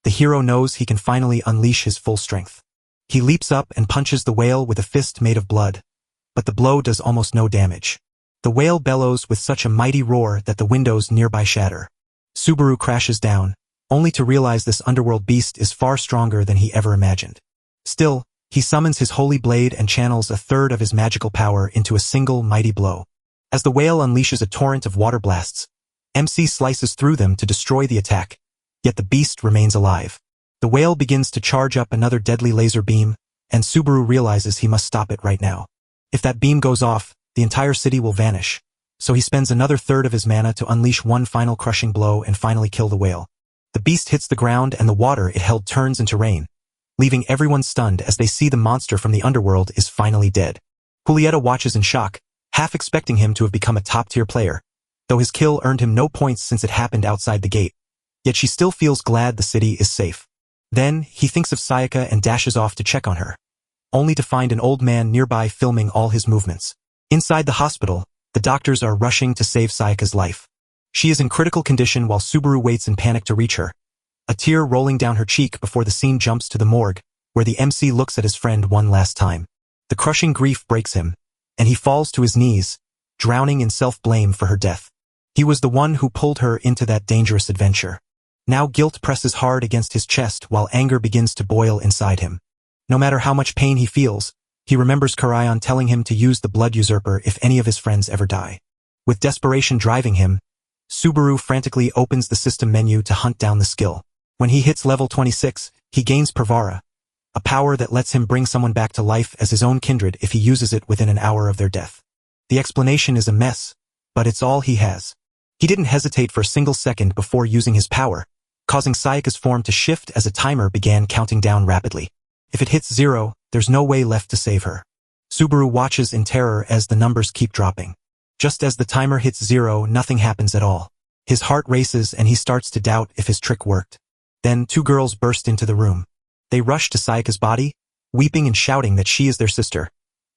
the hero knows he can finally unleash his full strength. He leaps up and punches the whale with a fist made of blood, but the blow does almost no damage. The whale bellows with such a mighty roar that the windows nearby shatter. Subaru crashes down, only to realize this underworld beast is far stronger than he ever imagined. Still, he summons his holy blade and channels a third of his magical power into a single mighty blow. As the whale unleashes a torrent of water blasts, MC slices through them to destroy the attack, yet the beast remains alive. The whale begins to charge up another deadly laser beam, and Subaru realizes he must stop it right now. If that beam goes off, the entire city will vanish, so he spends another third of his mana to unleash one final crushing blow and finally kill the whale. The beast hits the ground and the water it held turns into rain, leaving everyone stunned as they see the monster from the underworld is finally dead. Julieta watches in shock, half expecting him to have become a top-tier player, though his kill earned him no points since it happened outside the gate. Yet she still feels glad the city is safe. Then, he thinks of Sayaka and dashes off to check on her, only to find an old man nearby filming all his movements. Inside the hospital, the doctors are rushing to save Sayaka's life. She is in critical condition while Subaru waits in panic to reach her, a tear rolling down her cheek before the scene jumps to the morgue, where the MC looks at his friend one last time. The crushing grief breaks him, and he falls to his knees, drowning in self-blame for her death. He was the one who pulled her into that dangerous adventure. Now guilt presses hard against his chest while anger begins to boil inside him. No matter how much pain he feels, he remembers Karayan telling him to use the blood usurper if any of his friends ever die. With desperation driving him, Subaru frantically opens the system menu to hunt down the skill. When he hits level 26, he gains Pravara, a power that lets him bring someone back to life as his own kindred if he uses it within an hour of their death. The explanation is a mess, but it's all he has. He didn't hesitate for a single second before using his power, causing Sayaka's form to shift as a timer began counting down rapidly. If it hits 0, there's no way left to save her. Subaru watches in terror as the numbers keep dropping. Just as the timer hits 0, nothing happens at all. His heart races and he starts to doubt if his trick worked. Then 2 girls burst into the room. They rush to Sayaka's body, weeping and shouting that she is their sister,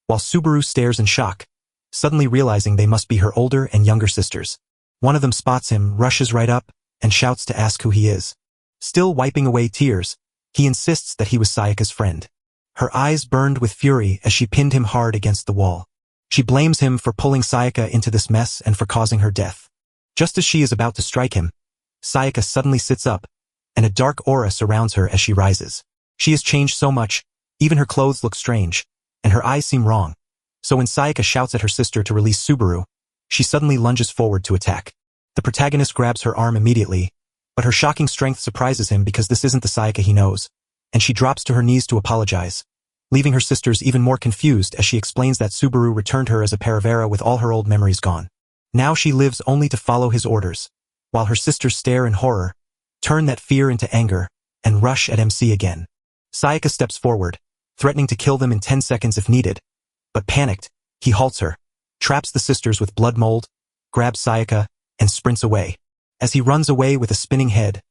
while Subaru stares in shock, suddenly realizing they must be her older and younger sisters. One of them spots him, rushes right up, and shouts to ask who he is. Still wiping away tears, he insists that he was Sayaka's friend. Her eyes burned with fury as she pinned him hard against the wall. She blames him for pulling Sayaka into this mess and for causing her death. Just as she is about to strike him, Sayaka suddenly sits up, and a dark aura surrounds her as she rises. She has changed so much, even her clothes look strange, and her eyes seem wrong. So when Sayaka shouts at her sister to release Subaru, she suddenly lunges forward to attack. The protagonist grabs her arm immediately, but her shocking strength surprises him because this isn't the Sayaka he knows, and she drops to her knees to apologize, leaving her sisters even more confused as she explains that Subaru returned her as a Paravera with all her old memories gone. Now she lives only to follow his orders, while her sisters stare in horror, turn that fear into anger, and rush at MC again. Sayaka steps forward, threatening to kill them in 10 seconds if needed, but panicked, he halts her, traps the sisters with blood mold, grabs Sayaka, and sprints away. As he runs away with a spinning head,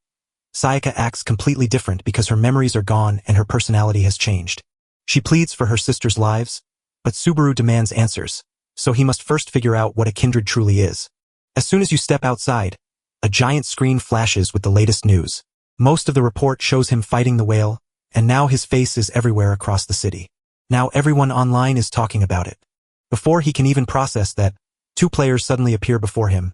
Sayaka acts completely different because her memories are gone and her personality has changed. She pleads for her sisters' lives, but Subaru demands answers, so he must first figure out what a kindred truly is. As soon as you step outside, a giant screen flashes with the latest news. Most of the report shows him fighting the whale, and now his face is everywhere across the city. Now everyone online is talking about it. Before he can even process that, 2 players suddenly appear before him.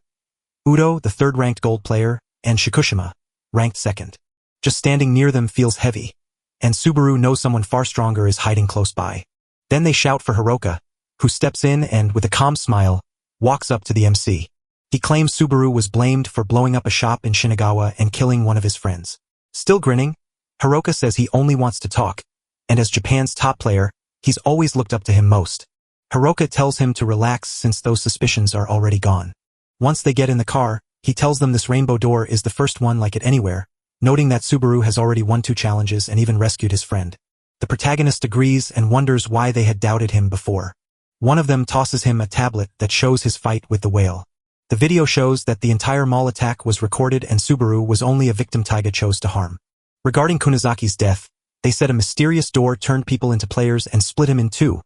Udo, the 3rd-ranked gold player, and Shikushima, ranked 2nd. Just standing near them feels heavy, and Subaru knows someone far stronger is hiding close by. Then they shout for Hiroka, who steps in and, with a calm smile, walks up to the MC. He claims Subaru was blamed for blowing up a shop in Shinagawa and killing one of his friends. Still grinning, Hiroka says he only wants to talk, and as Japan's top player, He's always looked up to him most. Hiroka tells him to relax since those suspicions are already gone. Once they get in the car, he tells them this rainbow door is the first one like it anywhere, noting that Subaru has already won 2 challenges and even rescued his friend. The protagonist agrees and wonders why they had doubted him before. One of them tosses him a tablet that shows his fight with the whale. The video shows that the entire mall attack was recorded and Subaru was only a victim Taiga chose to harm. Regarding Kunizaki's death, they said a mysterious door turned people into players and split him in 2,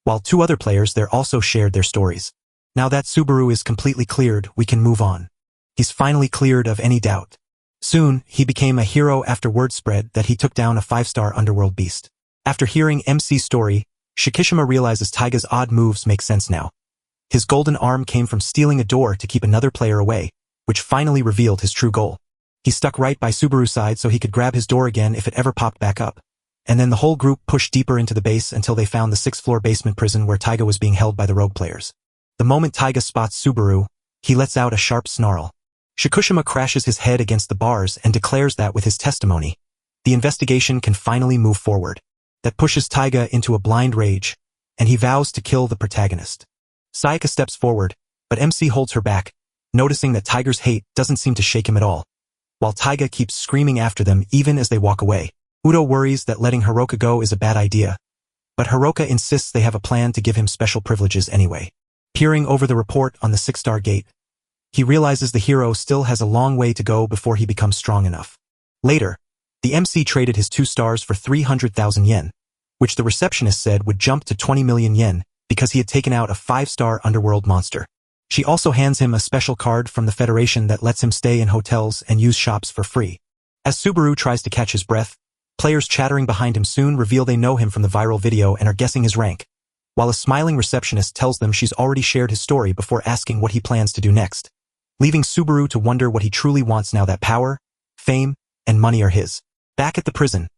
while 2 other players there also shared their stories. Now that Subaru is completely cleared, we can move on. He's finally cleared of any doubt. Soon, he became a hero after word spread that he took down a 5-star underworld beast. After hearing MC's story, Shikishima realizes Taiga's odd moves make sense now. His golden arm came from stealing a door to keep another player away, which finally revealed his true goal. He stuck right by Subaru's side so he could grab his door again if it ever popped back up. And then the whole group pushed deeper into the base until they found the 6th-floor basement prison where Taiga was being held by the rogue players. The moment Taiga spots Subaru, he lets out a sharp snarl. Shikishima crashes his head against the bars and declares that with his testimony, the investigation can finally move forward. That pushes Taiga into a blind rage, and he vows to kill the protagonist. Sayaka steps forward, but MC holds her back, noticing that Taiga's hate doesn't seem to shake him at all, while Taiga keeps screaming after them even as they walk away. Udo worries that letting Hiroka go is a bad idea, but Hiroka insists they have a plan to give him special privileges anyway. Peering over the report on the 6-star gate, he realizes the hero still has a long way to go before he becomes strong enough. Later, the MC traded his 2 stars for 300,000 yen, which the receptionist said would jump to 20 million yen because he had taken out a 5-star underworld monster. She also hands him a special card from the Federation that lets him stay in hotels and use shops for free. As Subaru tries to catch his breath, players chattering behind him soon reveal they know him from the viral video and are guessing his rank, while a smiling receptionist tells them she's already shared his story before asking what he plans to do next, leaving Subaru to wonder what he truly wants now that power, fame, and money are his. Back at the prison,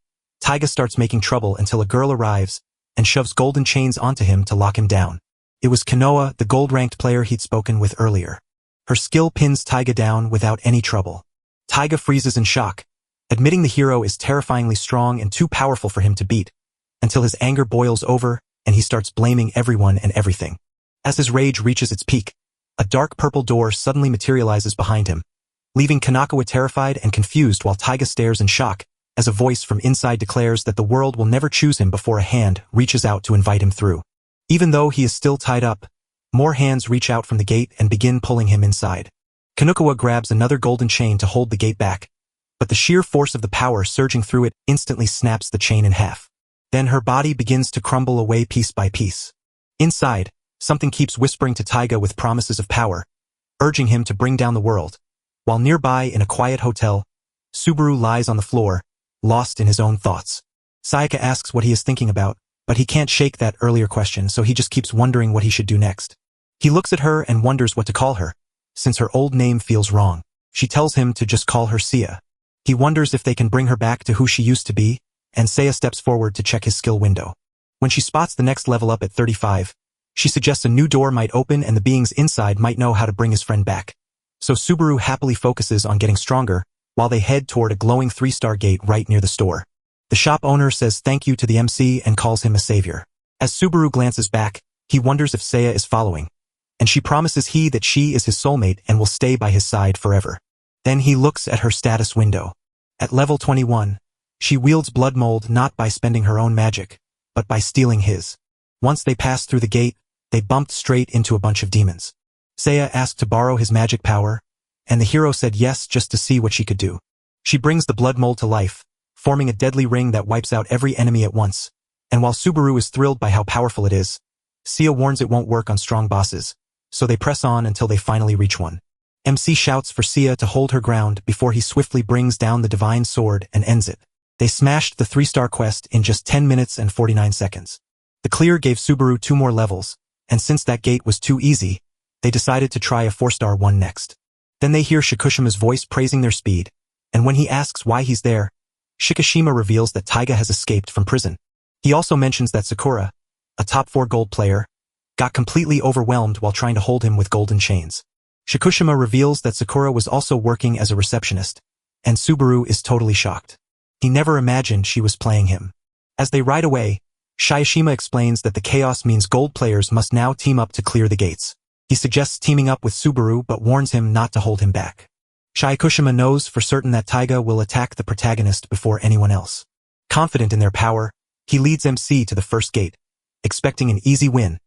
Taiga starts making trouble until a girl arrives and shoves golden chains onto him to lock him down. It was Kanoa, the gold-ranked player he'd spoken with earlier. Her skill pins Taiga down without any trouble. Taiga freezes in shock, admitting the hero is terrifyingly strong and too powerful for him to beat, until his anger boils over and he starts blaming everyone and everything. As his rage reaches its peak, a dark purple door suddenly materializes behind him, leaving Kanakawa terrified and confused while Taiga stares in shock as a voice from inside declares that the world will never choose him before a hand reaches out to invite him through. Even though he is still tied up, more hands reach out from the gate and begin pulling him inside. Kanakawa grabs another golden chain to hold the gate back, but the sheer force of the power surging through it instantly snaps the chain in half. Then her body begins to crumble away piece by piece. Inside, something keeps whispering to Taiga with promises of power, urging him to bring down the world. While nearby in a quiet hotel, Subaru lies on the floor, lost in his own thoughts. Sayaka asks what he is thinking about, but he can't shake that earlier question, so he just keeps wondering what he should do next. He looks at her and wonders what to call her, since her old name feels wrong. She tells him to just call her Sia. He wonders if they can bring her back to who she used to be, and Sia steps forward to check his skill window. When she spots the next level up at 35, she suggests a new door might open and the beings inside might know how to bring his friend back. So Subaru happily focuses on getting stronger, while they head toward a glowing 3-star gate right near the store. The shop owner says thank you to the MC and calls him a savior. As Subaru glances back, he wonders if Saya is following, and she promises that she is his soulmate and will stay by his side forever. Then he looks at her status window. At level 21, she wields blood mold not by spending her own magic, but by stealing his. Once they passed through the gate, they bumped straight into a bunch of demons. Saya asked to borrow his magic power, and the hero said yes just to see what she could do. She brings the blood mold to life, forming a deadly ring that wipes out every enemy at once, and while Subaru is thrilled by how powerful it is, Sia warns it won't work on strong bosses, so they press on until they finally reach one. MC shouts for Sia to hold her ground before he swiftly brings down the divine sword and ends it. They smashed the 3-star quest in just 10 minutes and 49 seconds. The clear gave Subaru 2 more levels, and since that gate was too easy, they decided to try a 4-star one next. Then they hear Shikushima's voice praising their speed, and when he asks why he's there, Shikishima reveals that Taiga has escaped from prison. He also mentions that Sakura, a top 4 gold player, got completely overwhelmed while trying to hold him with golden chains. Shikushima reveals that Sakura was also working as a receptionist, and Subaru is totally shocked. He never imagined she was playing him. As they ride away, Shiyashima explains that the chaos means gold players must now team up to clear the gates. He suggests teaming up with Subaru but warns him not to hold him back. Shikushima knows for certain that Taiga will attack the protagonist before anyone else. Confident in their power, he leads MC to the first gate, expecting an easy win,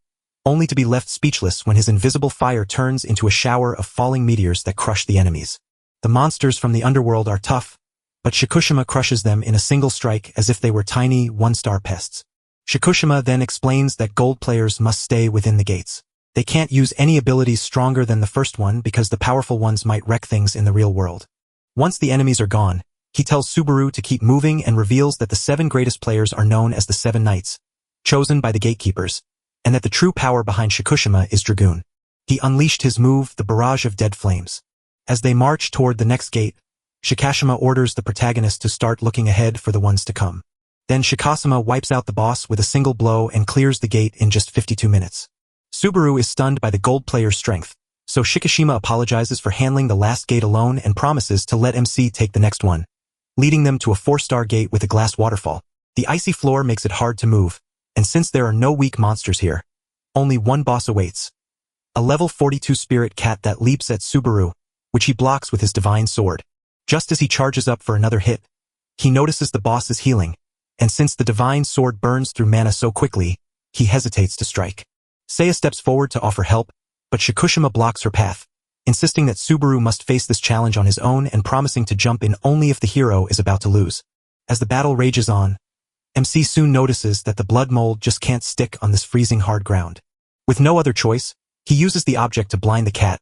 only to be left speechless when his invisible fire turns into a shower of falling meteors that crush the enemies. The monsters from the underworld are tough, but Shikushima crushes them in a single strike as if they were tiny one-star pests. Shikushima then explains that gold players must stay within the gates. They can't use any abilities stronger than the first one because the powerful ones might wreck things in the real world. Once the enemies are gone, he tells Subaru to keep moving and reveals that the 7 greatest players are known as the 7 Knights, chosen by the gatekeepers, and that the true power behind Shikushima is Dragoon. He unleashed his move, the Barrage of Dead Flames. As they march toward the next gate, Shikashima orders the protagonist to start looking ahead for the ones to come. Then Shikashima wipes out the boss with a single blow and clears the gate in just 52 minutes. Subaru is stunned by the gold player's strength, so Shikashima apologizes for handling the last gate alone and promises to let MC take the next one, leading them to a 4-star gate with a glass waterfall. The icy floor makes it hard to move, and since there are no weak monsters here, only one boss awaits. A level 42 spirit cat that leaps at Subaru, which he blocks with his divine sword. Just as he charges up for another hit, he notices the boss is healing, and since the divine sword burns through mana so quickly, he hesitates to strike. Seiya steps forward to offer help, but Shikushima blocks her path, insisting that Subaru must face this challenge on his own and promising to jump in only if the hero is about to lose. As the battle rages on, MC soon notices that the blood mold just can't stick on this freezing hard ground. With no other choice, he uses the object to blind the cat,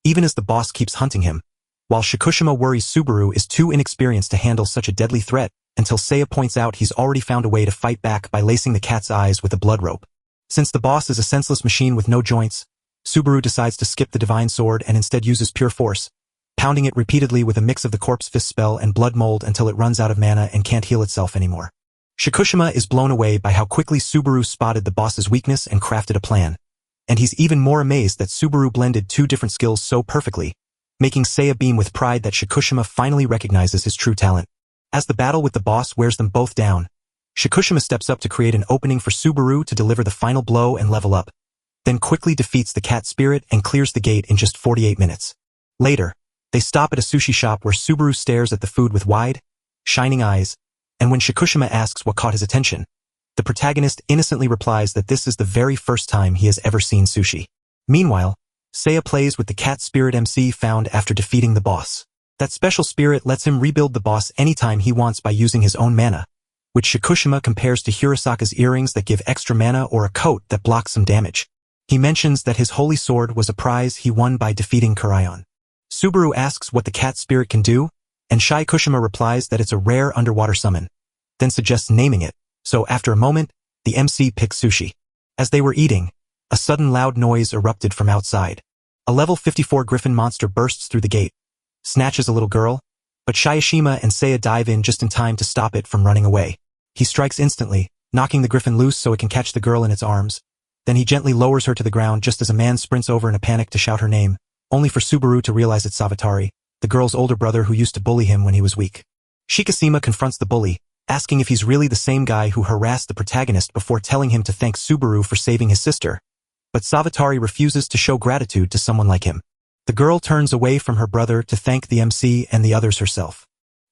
even as the boss keeps hunting him, while Shikushima worries Subaru is too inexperienced to handle such a deadly threat, until Seiya points out he's already found a way to fight back by lacing the cat's eyes with a blood rope. Since the boss is a senseless machine with no joints, Subaru decides to skip the divine sword and instead uses pure force, pounding it repeatedly with a mix of the corpse fist spell and blood mold until it runs out of mana and can't heal itself anymore. Shikushima is blown away by how quickly Subaru spotted the boss's weakness and crafted a plan, and he's even more amazed that Subaru blended 2 different skills so perfectly, making Seiya beam with pride that Shikushima finally recognizes his true talent. As the battle with the boss wears them both down, Shikushima steps up to create an opening for Subaru to deliver the final blow and level up, then quickly defeats the cat spirit and clears the gate in just 48 minutes. Later, they stop at a sushi shop where Subaru stares at the food with wide, shining eyes, and when Shikushima asks what caught his attention, the protagonist innocently replies that this is the very first time he has ever seen sushi. Meanwhile, Seiya plays with the cat spirit MC found after defeating the boss. That special spirit lets him rebuild the boss anytime he wants by using his own mana, which Shikushima compares to Hirosaka's earrings that give extra mana or a coat that blocks some damage. He mentions that his holy sword was a prize he won by defeating Kurayon. Subaru asks what the cat spirit can do, and Shikushima replies that it's a rare underwater summon, then suggests naming it, so after a moment, the MC picks sushi. As they were eating, a sudden loud noise erupted from outside. A level 54 griffin monster bursts through the gate, snatches a little girl, but Shikushima and Seiya dive in just in time to stop it from running away. He strikes instantly, knocking the griffin loose so it can catch the girl in its arms. Then he gently lowers her to the ground just as a man sprints over in a panic to shout her name, only for Subaru to realize it's Savatari, the girl's older brother who used to bully him when he was weak. Shikushima confronts the bully, asking if he's really the same guy who harassed the protagonist before telling him to thank Subaru for saving his sister. But Savatari refuses to show gratitude to someone like him. The girl turns away from her brother to thank the MC and the others herself.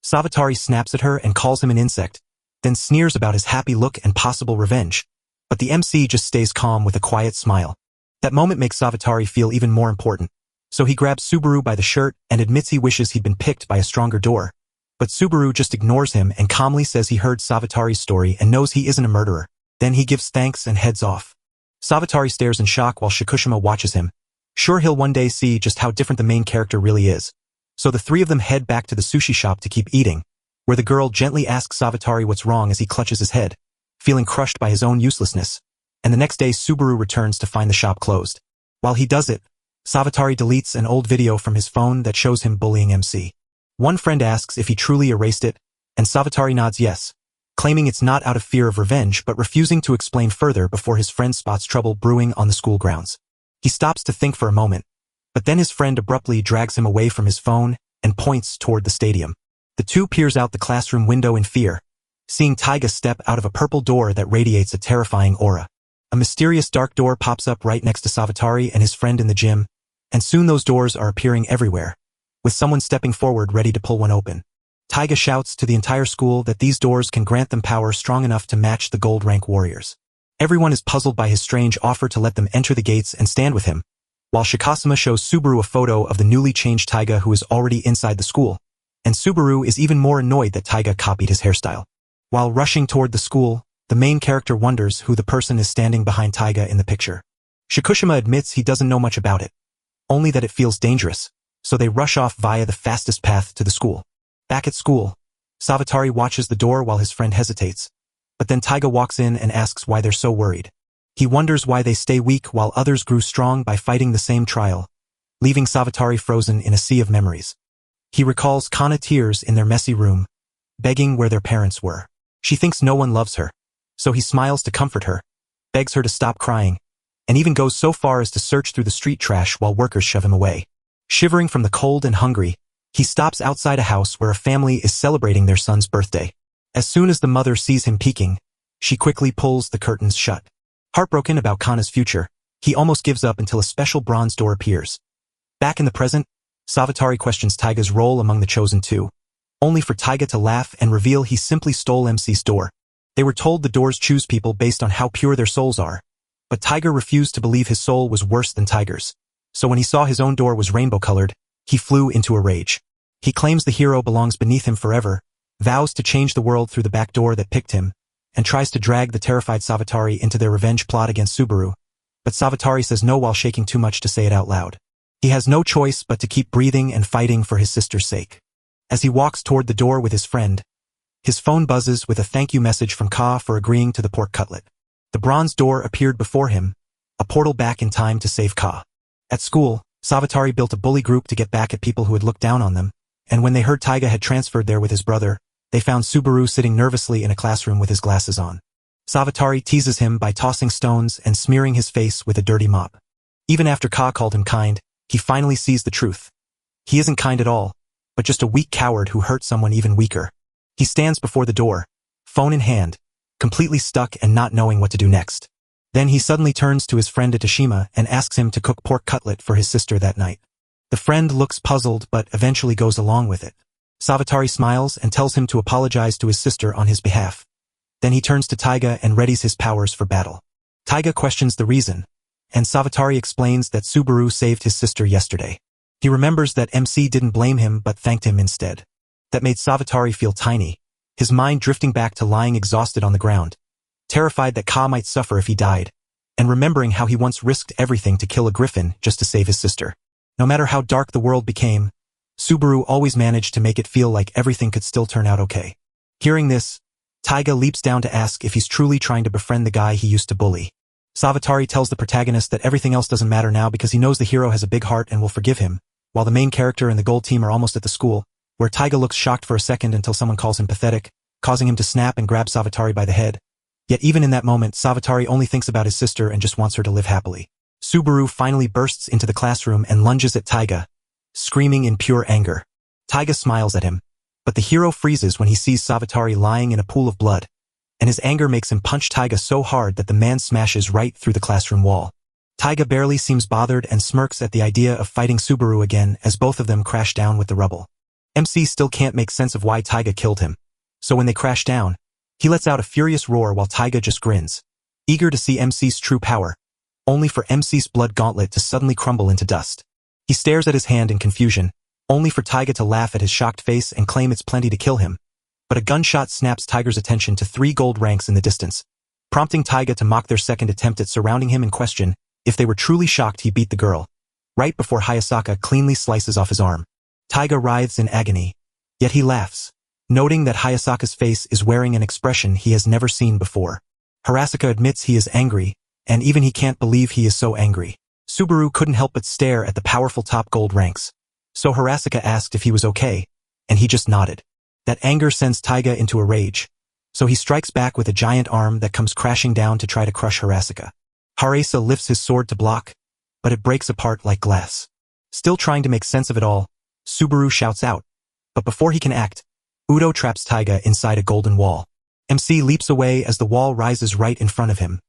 Savatari snaps at her and calls him an insect, then sneers about his happy look and possible revenge. But the MC just stays calm with a quiet smile. That moment makes Savatari feel even more important, so he grabs Subaru by the shirt and admits he wishes he'd been picked by a stronger door. But Subaru just ignores him and calmly says he heard Savatari's story and knows he isn't a murderer. Then he gives thanks and heads off. Savatari stares in shock while Shikushima watches him, sure he'll one day see just how different the main character really is. So the 3 of them head back to the sushi shop to keep eating, where the girl gently asks Savatari what's wrong as he clutches his head, feeling crushed by his own uselessness. And the next day Subaru returns to find the shop closed. While he does it, Savatari deletes an old video from his phone that shows him bullying MC. One friend asks if he truly erased it, and Savatari nods yes, claiming it's not out of fear of revenge but refusing to explain further before his friend spots trouble brewing on the school grounds. He stops to think for a moment, but then his friend abruptly drags him away from his phone and points toward the stadium. The 2 peers out the classroom window in fear, seeing Taiga step out of a purple door that radiates a terrifying aura. A mysterious dark door pops up right next to Savatari and his friend in the gym, and soon those doors are appearing everywhere, with someone stepping forward ready to pull one open. Taiga shouts to the entire school that these doors can grant them power strong enough to match the gold rank warriors. Everyone is puzzled by his strange offer to let them enter the gates and stand with him, while Shikasuma shows Subaru a photo of the newly changed Taiga who is already inside the school, and Subaru is even more annoyed that Taiga copied his hairstyle. While rushing toward the school, the main character wonders who the person is standing behind Taiga in the picture. Shikasuma admits he doesn't know much about it, only that it feels dangerous, so they rush off via the fastest path to the school. Back at school, Savatari watches the door while his friend hesitates, but then Taiga walks in and asks why they're so worried. He wonders why they stay weak while others grew strong by fighting the same trial, leaving Savatari frozen in a sea of memories. He recalls Kana tears in their messy room, begging where their parents were. She thinks no one loves her, so he smiles to comfort her, begs her to stop crying, and even goes so far as to search through the street trash while workers shove him away. Shivering from the cold and hungry, he stops outside a house where a family is celebrating their son's birthday. As soon as the mother sees him peeking, she quickly pulls the curtains shut. Heartbroken about Kana's future, he almost gives up until a special bronze door appears. Back in the present, Savatari questions Taiga's role among the Chosen Two, only for Taiga to laugh and reveal he simply stole MC's door. They were told the doors choose people based on how pure their souls are, but Taiga refused to believe his soul was worse than Tiger's, so when he saw his own door was rainbow-colored, he flew into a rage. He claims the hero belongs beneath him forever, vows to change the world through the back door that picked him, and tries to drag the terrified Savatari into their revenge plot against Subaru, but Savatari says no while shaking too much to say it out loud. He has no choice but to keep breathing and fighting for his sister's sake. As he walks toward the door with his friend, his phone buzzes with a thank you message from Ka for agreeing to the pork cutlet. The bronze door appeared before him, a portal back in time to save Ka. At school, Savatari built a bully group to get back at people who had looked down on them, and when they heard Taiga had transferred there with his brother, they found Subaru sitting nervously in a classroom with his glasses on. Savatari teases him by tossing stones and smearing his face with a dirty mop. Even after Ka called him kind, he finally sees the truth. He isn't kind at all, but just a weak coward who hurt someone even weaker. He stands before the door, phone in hand, completely stuck and not knowing what to do next. Then he suddenly turns to his friend Atashima and asks him to cook pork cutlet for his sister that night. The friend looks puzzled but eventually goes along with it. Savatari smiles and tells him to apologize to his sister on his behalf. Then he turns to Taiga and readies his powers for battle. Taiga questions the reason, and Savatari explains that Subaru saved his sister yesterday. He remembers that MC didn't blame him but thanked him instead. That made Savatari feel tiny, his mind drifting back to lying exhausted on the ground, terrified that Ka might suffer if he died, and remembering how he once risked everything to kill a griffin just to save his sister. No matter how dark the world became, Subaru always managed to make it feel like everything could still turn out okay. Hearing this, Taiga leaps down to ask if he's truly trying to befriend the guy he used to bully. Savatari tells the protagonist that everything else doesn't matter now because he knows the hero has a big heart and will forgive him, while the main character and the gold team are almost at the school, where Taiga looks shocked for a second until someone calls him pathetic, causing him to snap and grab Savatari by the head. Yet even in that moment, Savatari only thinks about his sister and just wants her to live happily. Subaru finally bursts into the classroom and lunges at Taiga, screaming in pure anger. Taiga smiles at him, but the hero freezes when he sees Savatari lying in a pool of blood, and his anger makes him punch Taiga so hard that the man smashes right through the classroom wall. Taiga barely seems bothered and smirks at the idea of fighting Subaru again as both of them crash down with the rubble. MC still can't make sense of why Taiga killed him, so when they crash down, he lets out a furious roar while Taiga just grins, eager to see MC's true power, only for MC's blood gauntlet to suddenly crumble into dust. He stares at his hand in confusion, only for Taiga to laugh at his shocked face and claim it's plenty to kill him. But a gunshot snaps Taiga's attention to 3 gold ranks in the distance, prompting Taiga to mock their second attempt at surrounding him and question if they were truly shocked he beat the girl, right before Hayasaka cleanly slices off his arm. Taiga writhes in agony, yet he laughs, noting that Hayasaka's face is wearing an expression he has never seen before. Hirasaka admits he is angry, and even he can't believe he is so angry. Subaru couldn't help but stare at the powerful top gold ranks, so Hirasaka asked if he was okay, and he just nodded. That anger sends Taiga into a rage, so he strikes back with a giant arm that comes crashing down to try to crush Hirasaka. Haresa lifts his sword to block, but it breaks apart like glass. Still trying to make sense of it all, Subaru shouts out, but before he can act, Udo traps Taiga inside a golden wall. MC leaps away as the wall rises right in front of him,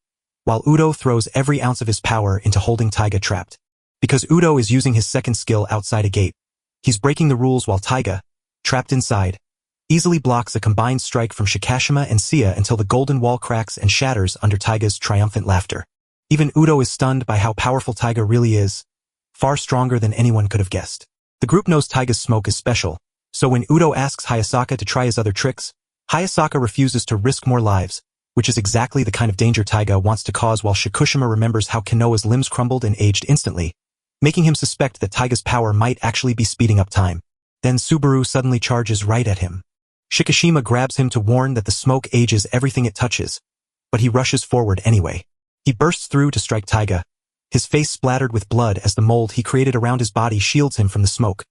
while Udo throws every ounce of his power into holding Taiga trapped. Because Udo is using his second skill outside a gate, he's breaking the rules while Taiga, trapped inside, easily blocks a combined strike from Shikashima and Sia until the golden wall cracks and shatters under Taiga's triumphant laughter. Even Udo is stunned by how powerful Taiga really is, far stronger than anyone could have guessed. The group knows Taiga's smoke is special, so when Udo asks Hayasaka to try his other tricks, Hayasaka refuses to risk more lives, which is exactly the kind of danger Taiga wants to cause, while Shikushima remembers how Kanoa's limbs crumbled and aged instantly, making him suspect that Taiga's power might actually be speeding up time. Then Subaru suddenly charges right at him. Shikishima grabs him to warn that the smoke ages everything it touches, but he rushes forward anyway. He bursts through to strike Taiga, his face splattered with blood as the mold he created around his body shields him from the smoke,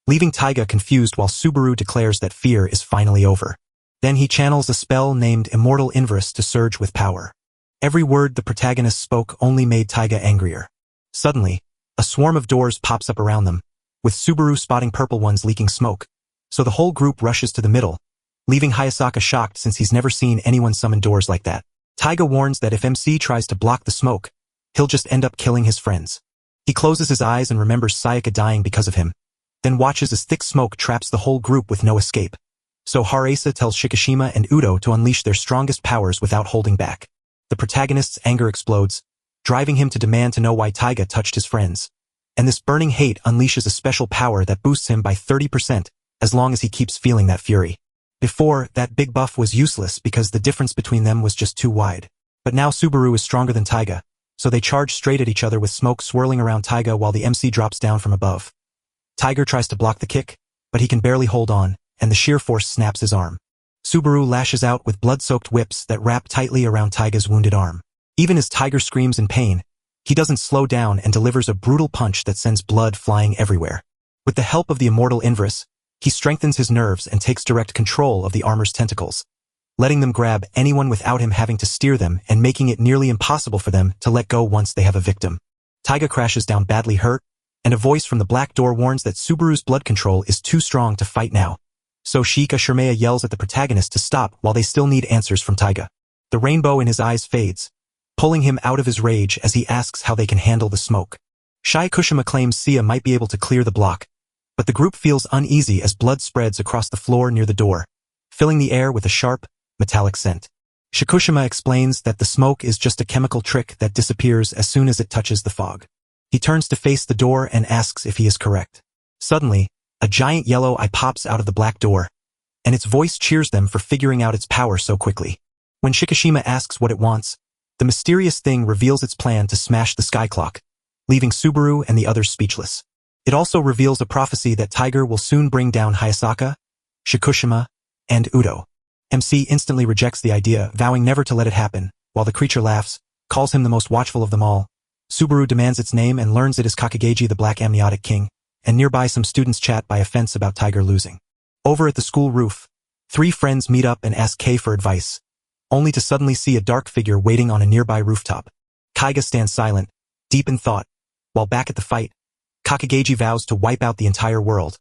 leaving Taiga confused while Subaru declares that fear is finally over. Then he channels a spell named Immortal Inverse to surge with power. Every word the protagonist spoke only made Taiga angrier. Suddenly, a swarm of doors pops up around them, with Subaru spotting purple ones leaking smoke, so the whole group rushes to the middle, leaving Hayasaka shocked since he's never seen anyone summon doors like that. Taiga warns that if MC tries to block the smoke, he'll just end up killing his friends. He closes his eyes and remembers Sayaka dying because of him, then watches as thick smoke traps the whole group with no escape. So Haresa tells Shikishima and Udo to unleash their strongest powers without holding back. The protagonist's anger explodes, driving him to demand to know why Taiga touched his friends. And this burning hate unleashes a special power that boosts him by 30%, as long as he keeps feeling that fury. Before, that big buff was useless because the difference between them was just too wide. But now Subaru is stronger than Taiga, so they charge straight at each other with smoke swirling around Taiga while the MC drops down from above. Tiger tries to block the kick, but he can barely hold on, and the sheer force snaps his arm. Subaru lashes out with blood-soaked whips that wrap tightly around Taiga's wounded arm. Even as Tiger screams in pain, he doesn't slow down and delivers a brutal punch that sends blood flying everywhere. With the help of the Immortal Inverse, he strengthens his nerves and takes direct control of the armor's tentacles, letting them grab anyone without him having to steer them and making it nearly impossible for them to let go once they have a victim. Taiga crashes down badly hurt, and a voice from the black door warns that Subaru's blood control is too strong to fight now. So Shikishima yells at the protagonist to stop while they still need answers from Taiga. The rainbow in his eyes fades, pulling him out of his rage as he asks how they can handle the smoke. Shikushima claims Sia might be able to clear the block, but the group feels uneasy as blood spreads across the floor near the door, filling the air with a sharp, metallic scent. Shikushima explains that the smoke is just a chemical trick that disappears as soon as it touches the fog. He turns to face the door and asks if he is correct. Suddenly, a giant yellow eye pops out of the black door, and its voice cheers them for figuring out its power so quickly. When Shikishima asks what it wants, the mysterious thing reveals its plan to smash the sky clock, leaving Subaru and the others speechless. It also reveals a prophecy that Tiger will soon bring down Hayasaka, Shikushima, and Udo. MC instantly rejects the idea, vowing never to let it happen, while the creature laughs, calls him the most watchful of them all. Subaru demands its name and learns it is Kakegeji, the Black Amniotic King, and nearby some students chat by a fence about Tiger losing. Over at the school roof, three friends meet up and ask Kei for advice, only to suddenly see a dark figure waiting on a nearby rooftop. Kaiga stands silent, deep in thought, while back at the fight, Kakegeji vows to wipe out the entire world,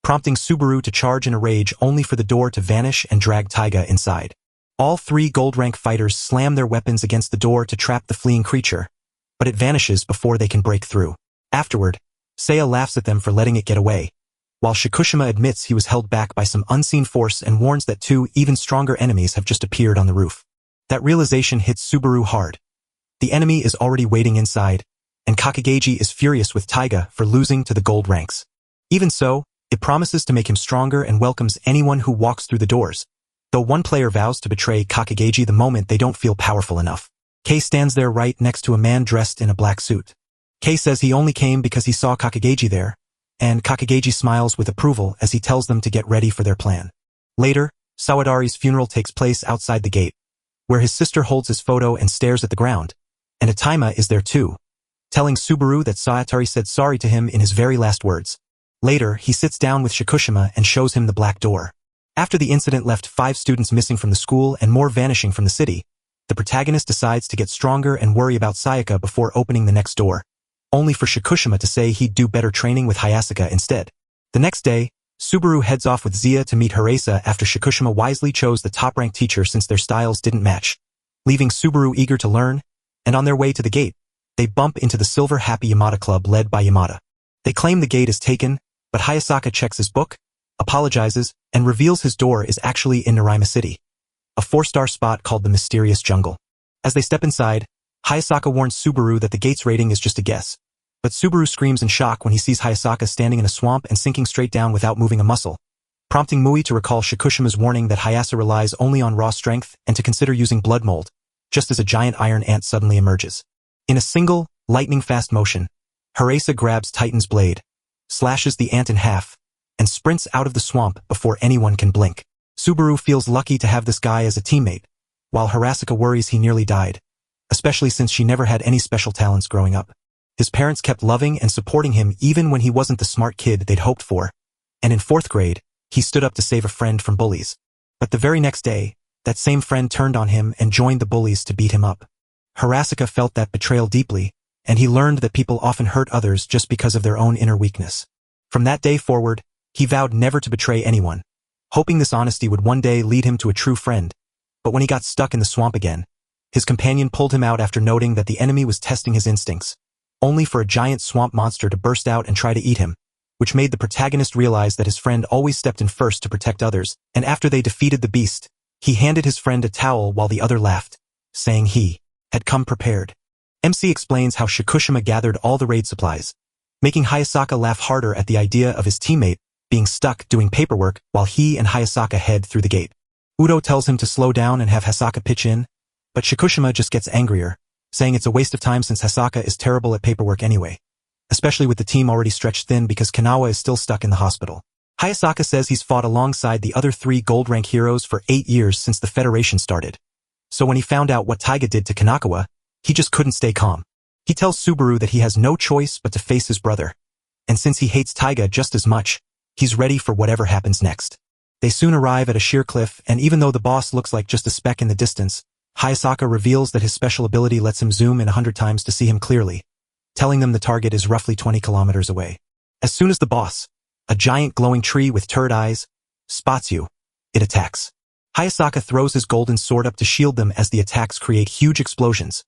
prompting Subaru to charge in a rage only for the door to vanish and drag Taiga inside. All three gold-rank fighters slam their weapons against the door to trap the fleeing creature, but it vanishes before they can break through. Afterward, Seiya laughs at them for letting it get away, while Shikushima admits he was held back by some unseen force and warns that two even stronger enemies have just appeared on the roof. That realization hits Subaru hard. The enemy is already waiting inside, and Kakegeji is furious with Taiga for losing to the gold ranks. Even so, it promises to make him stronger and welcomes anyone who walks through the doors, though one player vows to betray Kakegeji the moment they don't feel powerful enough. Kei stands there right next to a man dressed in a black suit. Kei says he only came because he saw Kakegeji there, and Kakegeji smiles with approval as he tells them to get ready for their plan. Later, Sawadari's funeral takes place outside the gate, where his sister holds his photo and stares at the ground, and Ataima is there too, telling Subaru that Sawadari said sorry to him in his very last words. Later, he sits down with Shikushima and shows him the black door. After the incident left 5 students missing from the school and more vanishing from the city, the protagonist decides to get stronger and worry about Sayaka before opening the next door, only for Shikushima to say he'd do better training with Hayasaka instead. The next day, Subaru heads off with Zia to meet Haresa after Shikushima wisely chose the top-ranked teacher since their styles didn't match, leaving Subaru eager to learn, and on their way to the gate, they bump into the Silver Happy Yamada Club led by Yamada. They claim the gate is taken, but Hayasaka checks his book, apologizes, and reveals his door is actually in Naraima City, a 4-star spot called the Mysterious Jungle. As they step inside, Hayasaka warns Subaru that the gate's rating is just a guess, but Subaru screams in shock when he sees Hayasaka standing in a swamp and sinking straight down without moving a muscle, prompting Mui to recall Shikushima's warning that Hayasa relies only on raw strength and to consider using blood mold, just as a giant iron ant suddenly emerges. In a single, lightning-fast motion, Haresa grabs Titan's blade, slashes the ant in half, and sprints out of the swamp before anyone can blink. Subaru feels lucky to have this guy as a teammate, while Harasaka worries he nearly died, especially since she never had any special talents growing up. His parents kept loving and supporting him even when he wasn't the smart kid they'd hoped for, and in 4th grade, he stood up to save a friend from bullies. But the very next day, that same friend turned on him and joined the bullies to beat him up. Harasaka felt that betrayal deeply, and he learned that people often hurt others just because of their own inner weakness. From that day forward, he vowed never to betray anyone, hoping this honesty would one day lead him to a true friend. But when he got stuck in the swamp again, his companion pulled him out after noting that the enemy was testing his instincts, only for a giant swamp monster to burst out and try to eat him, which made the protagonist realize that his friend always stepped in first to protect others, and after they defeated the beast, he handed his friend a towel while the other laughed, saying he had come prepared. MC explains how Shikushima gathered all the raid supplies, making Hayasaka laugh harder at the idea of his teammate being stuck doing paperwork while he and Hayasaka head through the gate. Udo tells him to slow down and have Hasaka pitch in, but Shikushima just gets angrier, saying it's a waste of time since Hasaka is terrible at paperwork anyway, especially with the team already stretched thin because Kanawa is still stuck in the hospital. Hayasaka says he's fought alongside the other 3 gold rank heroes for 8 years since the Federation started, so when he found out what Taiga did to Kanakawa, he just couldn't stay calm. He tells Subaru that he has no choice but to face his brother, and since he hates Taiga just as much, he's ready for whatever happens next. They soon arrive at a sheer cliff, and even though the boss looks like just a speck in the distance, Hayasaka reveals that his special ability lets him zoom in 100 times to see him clearly, telling them the target is roughly 20 kilometers away. As soon as the boss, a giant glowing tree with turd eyes, spots you, it attacks. Hayasaka throws his golden sword up to shield them as the attacks create huge explosions,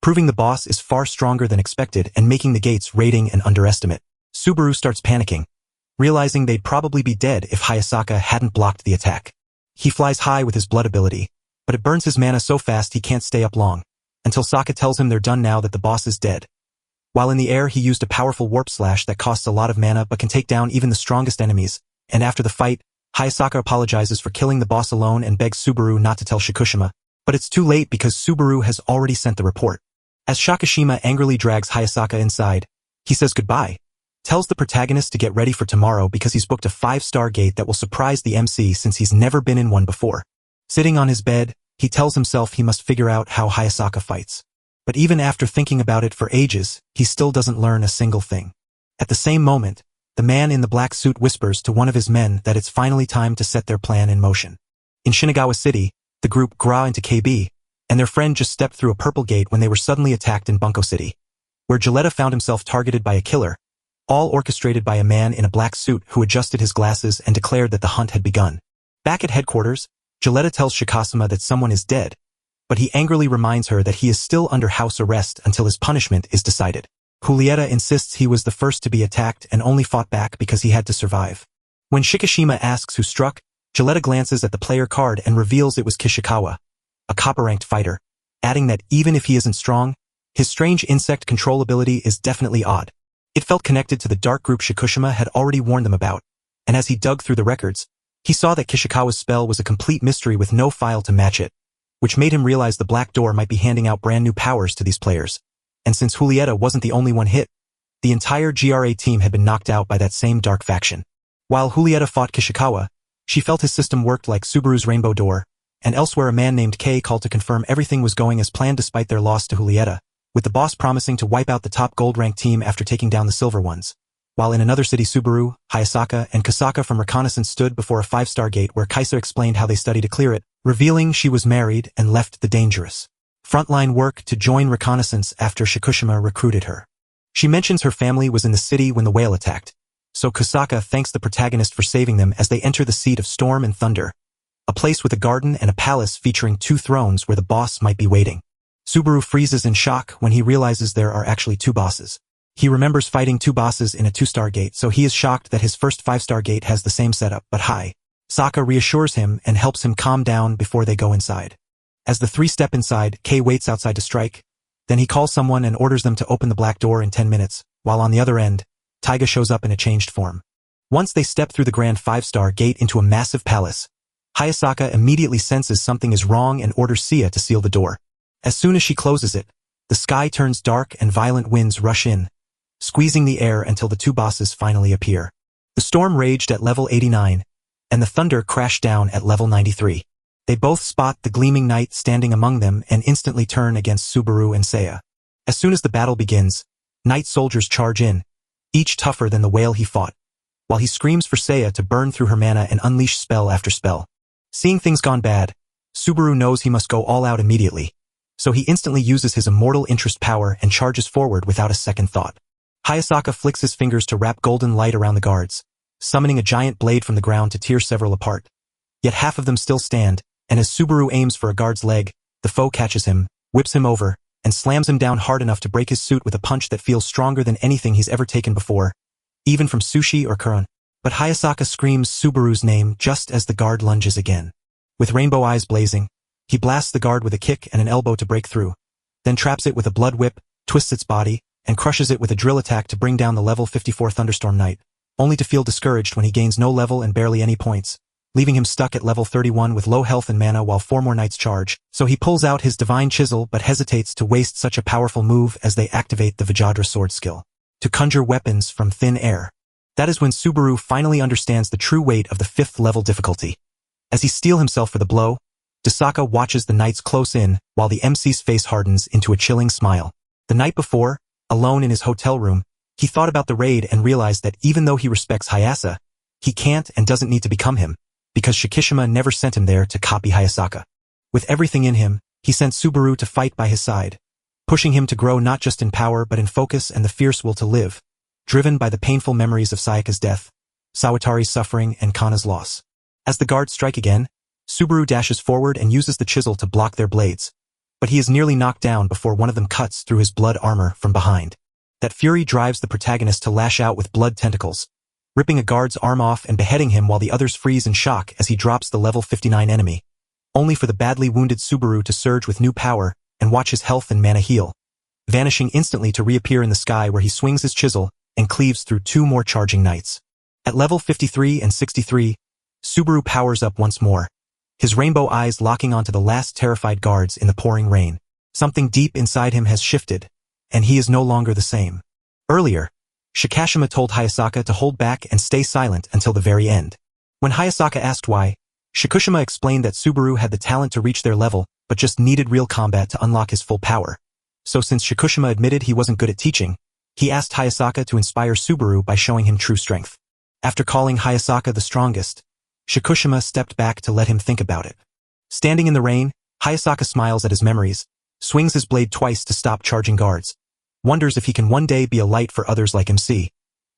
proving the boss is far stronger than expected and making the gate's rating an underestimate. Subaru starts panicking, realizing they'd probably be dead if Hayasaka hadn't blocked the attack. He flies high with his blood ability, but it burns his mana so fast he can't stay up long, until Sokka tells him they're done now that the boss is dead. While in the air he used a powerful warp slash that costs a lot of mana but can take down even the strongest enemies, and after the fight, Hayasaka apologizes for killing the boss alone and begs Subaru not to tell Shikushima, but it's too late because Subaru has already sent the report. As Shakashima angrily drags Hayasaka inside, he says goodbye, tells the protagonist to get ready for tomorrow because he's booked a 5-star gate that will surprise the MC since he's never been in one before. Sitting on his bed, he tells himself he must figure out how Hayasaka fights. But even after thinking about it for ages, he still doesn't learn a single thing. At the same moment, the man in the black suit whispers to one of his men that it's finally time to set their plan in motion. In Shinagawa City, the group gra into KB, and their friend just stepped through a purple gate when they were suddenly attacked in Bunko City, where Gilletta found himself targeted by a killer, all orchestrated by a man in a black suit who adjusted his glasses and declared that the hunt had begun. Back at headquarters, Gilletta tells Shikasuma that someone is dead, but he angrily reminds her that he is still under house arrest until his punishment is decided. Julieta insists he was the first to be attacked and only fought back because he had to survive. When Shikishima asks who struck, Gilletta glances at the player card and reveals it was Kishikawa, a copper-ranked fighter, adding that even if he isn't strong, his strange insect control ability is definitely odd. It felt connected to the dark group Shikushima had already warned them about, and as he dug through the records, he saw that Kishikawa's spell was a complete mystery with no file to match it, which made him realize the Black Door might be handing out brand new powers to these players. And since Julieta wasn't the only one hit, the entire GRA team had been knocked out by that same dark faction. While Julieta fought Kishikawa, she felt his system worked like Subaru's Rainbow Door, and elsewhere a man named Kei called to confirm everything was going as planned despite their loss to Julieta, with the boss promising to wipe out the top gold-ranked team after taking down the silver ones. While in another city Subaru, Hayasaka, and Kasaka from Reconnaissance stood before a 5-star gate where Kaisa explained how they studied to clear it, revealing she was married and left the dangerous frontline work to join Reconnaissance after Shikushima recruited her. She mentions her family was in the city when the whale attacked, So Kusaka thanks the protagonist for saving them as they enter the seat of Storm and Thunder, a place with a garden and a palace featuring 2 thrones where the boss might be waiting. Subaru freezes in shock when he realizes there are actually 2 bosses. He remembers fighting 2 bosses in a 2-star gate, so he is shocked that his first 5-star gate has the same setup, but Saka reassures him and helps him calm down before they go inside. As the 3 step inside, Kei waits outside to strike. Then he calls someone and orders them to open the black door in 10 minutes, while on the other end, Taiga shows up in a changed form. Once they step through the grand 5-star gate into a massive palace, Hayasaka immediately senses something is wrong and orders Sia to seal the door. As soon as she closes it, the sky turns dark and violent winds rush in, squeezing the air until the 2 bosses finally appear. The storm raged at level 89, and the thunder crashed down at level 93. They both spot the gleaming knight standing among them and instantly turn against Subaru and Seiya. As soon as the battle begins, knight soldiers charge in, each tougher than the whale he fought, while he screams for Seiya to burn through her mana and unleash spell after spell. Seeing things gone bad, Subaru knows he must go all out immediately, so he instantly uses his immortal interest power and charges forward without a second thought. Hayasaka flicks his fingers to wrap golden light around the guards, summoning a giant blade from the ground to tear several apart. Yet half of them still stand, and as Subaru aims for a guard's leg, the foe catches him, whips him over, and slams him down hard enough to break his suit with a punch that feels stronger than anything he's ever taken before, even from Sushi or Kuron. But Hayasaka screams Subaru's name just as the guard lunges again. With rainbow eyes blazing, he blasts the guard with a kick and an elbow to break through, then traps it with a blood whip, twists its body, and crushes it with a drill attack to bring down the level 54 Thunderstorm Knight, only to feel discouraged when he gains no level and barely any points, leaving him stuck at level 31 with low health and mana while 4 more knights charge. So he pulls out his divine chisel but hesitates to waste such a powerful move as they activate the Vajradra sword skill to conjure weapons from thin air. That is when Subaru finally understands the true weight of the 5th level difficulty. As he steels himself for the blow, Dasaka watches the knights close in while the MC's face hardens into a chilling smile. The night before, alone in his hotel room, he thought about the raid and realized that even though he respects Hayasa, he can't and doesn't need to become him, because Shikishima never sent him there to copy Hayasaka. With everything in him, he sent Subaru to fight by his side, pushing him to grow not just in power but in focus and the fierce will to live, driven by the painful memories of Sayaka's death, Sawatari's suffering, and Kana's loss. As the guards strike again, Subaru dashes forward and uses the chisel to block their blades, but he is nearly knocked down before one of them cuts through his blood armor from behind. That fury drives the protagonist to lash out with blood tentacles, ripping a guard's arm off and beheading him while the others freeze in shock as he drops the level 59 enemy, only for the badly wounded Subaru to surge with new power and watch his health and mana heal, vanishing instantly to reappear in the sky where he swings his chisel and cleaves through 2 more charging knights. At level 53 and 63, Subaru powers up once more, his rainbow eyes locking onto the last terrified guards in the pouring rain. Something deep inside him has shifted, and he is no longer the same. Earlier, Shikishima told Hayasaka to hold back and stay silent until the very end. When Hayasaka asked why, Shikishima explained that Subaru had the talent to reach their level, but just needed real combat to unlock his full power. So since Shikishima admitted he wasn't good at teaching, he asked Hayasaka to inspire Subaru by showing him true strength. After calling Hayasaka the strongest, Shikishima stepped back to let him think about it. Standing in the rain, Hayasaka smiles at his memories, swings his blade twice to stop charging guards, wonders if he can one day be a light for others like MC,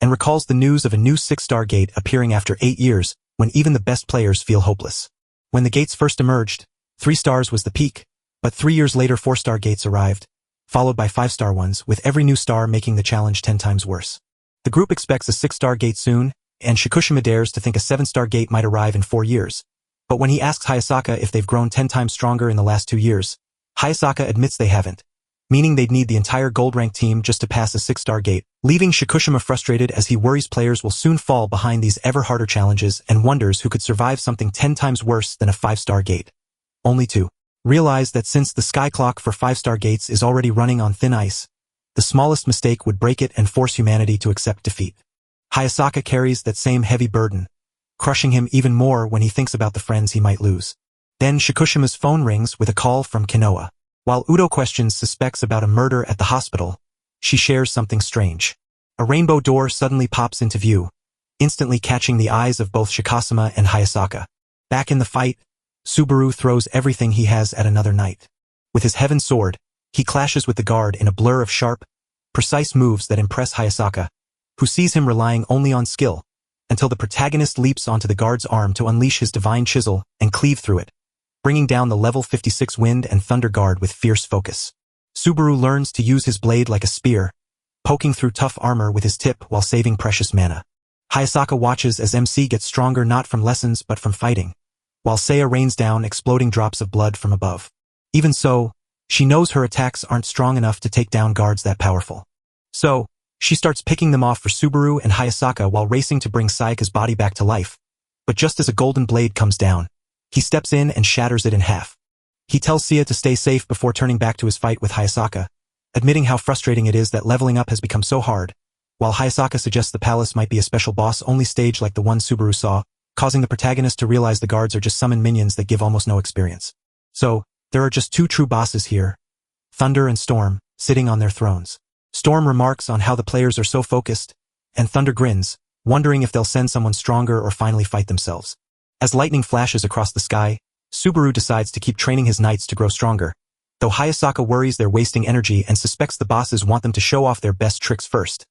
and recalls the news of a new 6-star gate appearing after 8 years when even the best players feel hopeless. When the gates first emerged, 3 stars was the peak, but 3 years later 4-star gates arrived, followed by 5-star ones, with every new star making the challenge 10 times worse. The group expects a 6-star gate soon, and Shikishima dares to think a 7-star gate might arrive in 4 years. But when he asks Hayasaka if they've grown 10 times stronger in the last 2 years, Hayasaka admits they haven't, meaning they'd need the entire gold-ranked team just to pass a 6-star gate, leaving Shikishima frustrated as he worries players will soon fall behind these ever harder challenges and wonders who could survive something 10 times worse than a 5-star gate. Only to realize that since the sky clock for 5-star gates is already running on thin ice, the smallest mistake would break it and force humanity to accept defeat. Hayasaka carries that same heavy burden, crushing him even more when he thinks about the friends he might lose. Then Shikishima's phone rings with a call from Kinoa. While Udo questions suspects about a murder at the hospital, she shares something strange. A rainbow door suddenly pops into view, instantly catching the eyes of both Shikasuma and Hayasaka. Back in the fight, Subaru throws everything he has at another knight. With his heaven sword, he clashes with the guard in a blur of sharp, precise moves that impress Hayasaka, who sees him relying only on skill, until the protagonist leaps onto the guard's arm to unleash his divine chisel and cleave through it, bringing down the level 56 Wind and Thunder guard with fierce focus. Subaru learns to use his blade like a spear, poking through tough armor with his tip while saving precious mana. Hayasaka watches as MC gets stronger not from lessons but from fighting, while Seiya rains down exploding drops of blood from above. Even so, she knows her attacks aren't strong enough to take down guards that powerful. So, she starts picking them off for Subaru and Hayasaka while racing to bring Sayaka's body back to life. But just as a golden blade comes down, he steps in and shatters it in half. He tells Seiya to stay safe before turning back to his fight with Hayasaka, admitting how frustrating it is that leveling up has become so hard, while Hayasaka suggests the palace might be a special boss-only stage like the one Subaru saw, causing the protagonist to realize the guards are just summoned minions that give almost no experience. So, there are just two true bosses here, Thunder and Storm, sitting on their thrones. Storm remarks on how the players are so focused, and Thunder grins, wondering if they'll send someone stronger or finally fight themselves. As lightning flashes across the sky, Subaru decides to keep training his knights to grow stronger, though Hayasaka worries they're wasting energy and suspects the bosses want them to show off their best tricks first.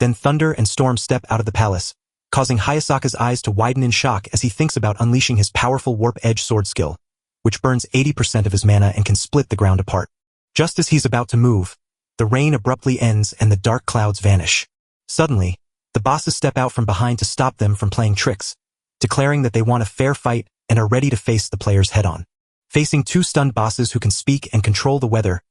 Then Thunder and Storm step out of the palace, causing Hayasaka's eyes to widen in shock as he thinks about unleashing his powerful Warp Edge sword skill, which burns 80% of his mana and can split the ground apart. Just as he's about to move, the rain abruptly ends and the dark clouds vanish. Suddenly, the bosses step out from behind to stop them from playing tricks, declaring that they want a fair fight and are ready to face the players head-on. Facing two stunned bosses who can speak and control the weather,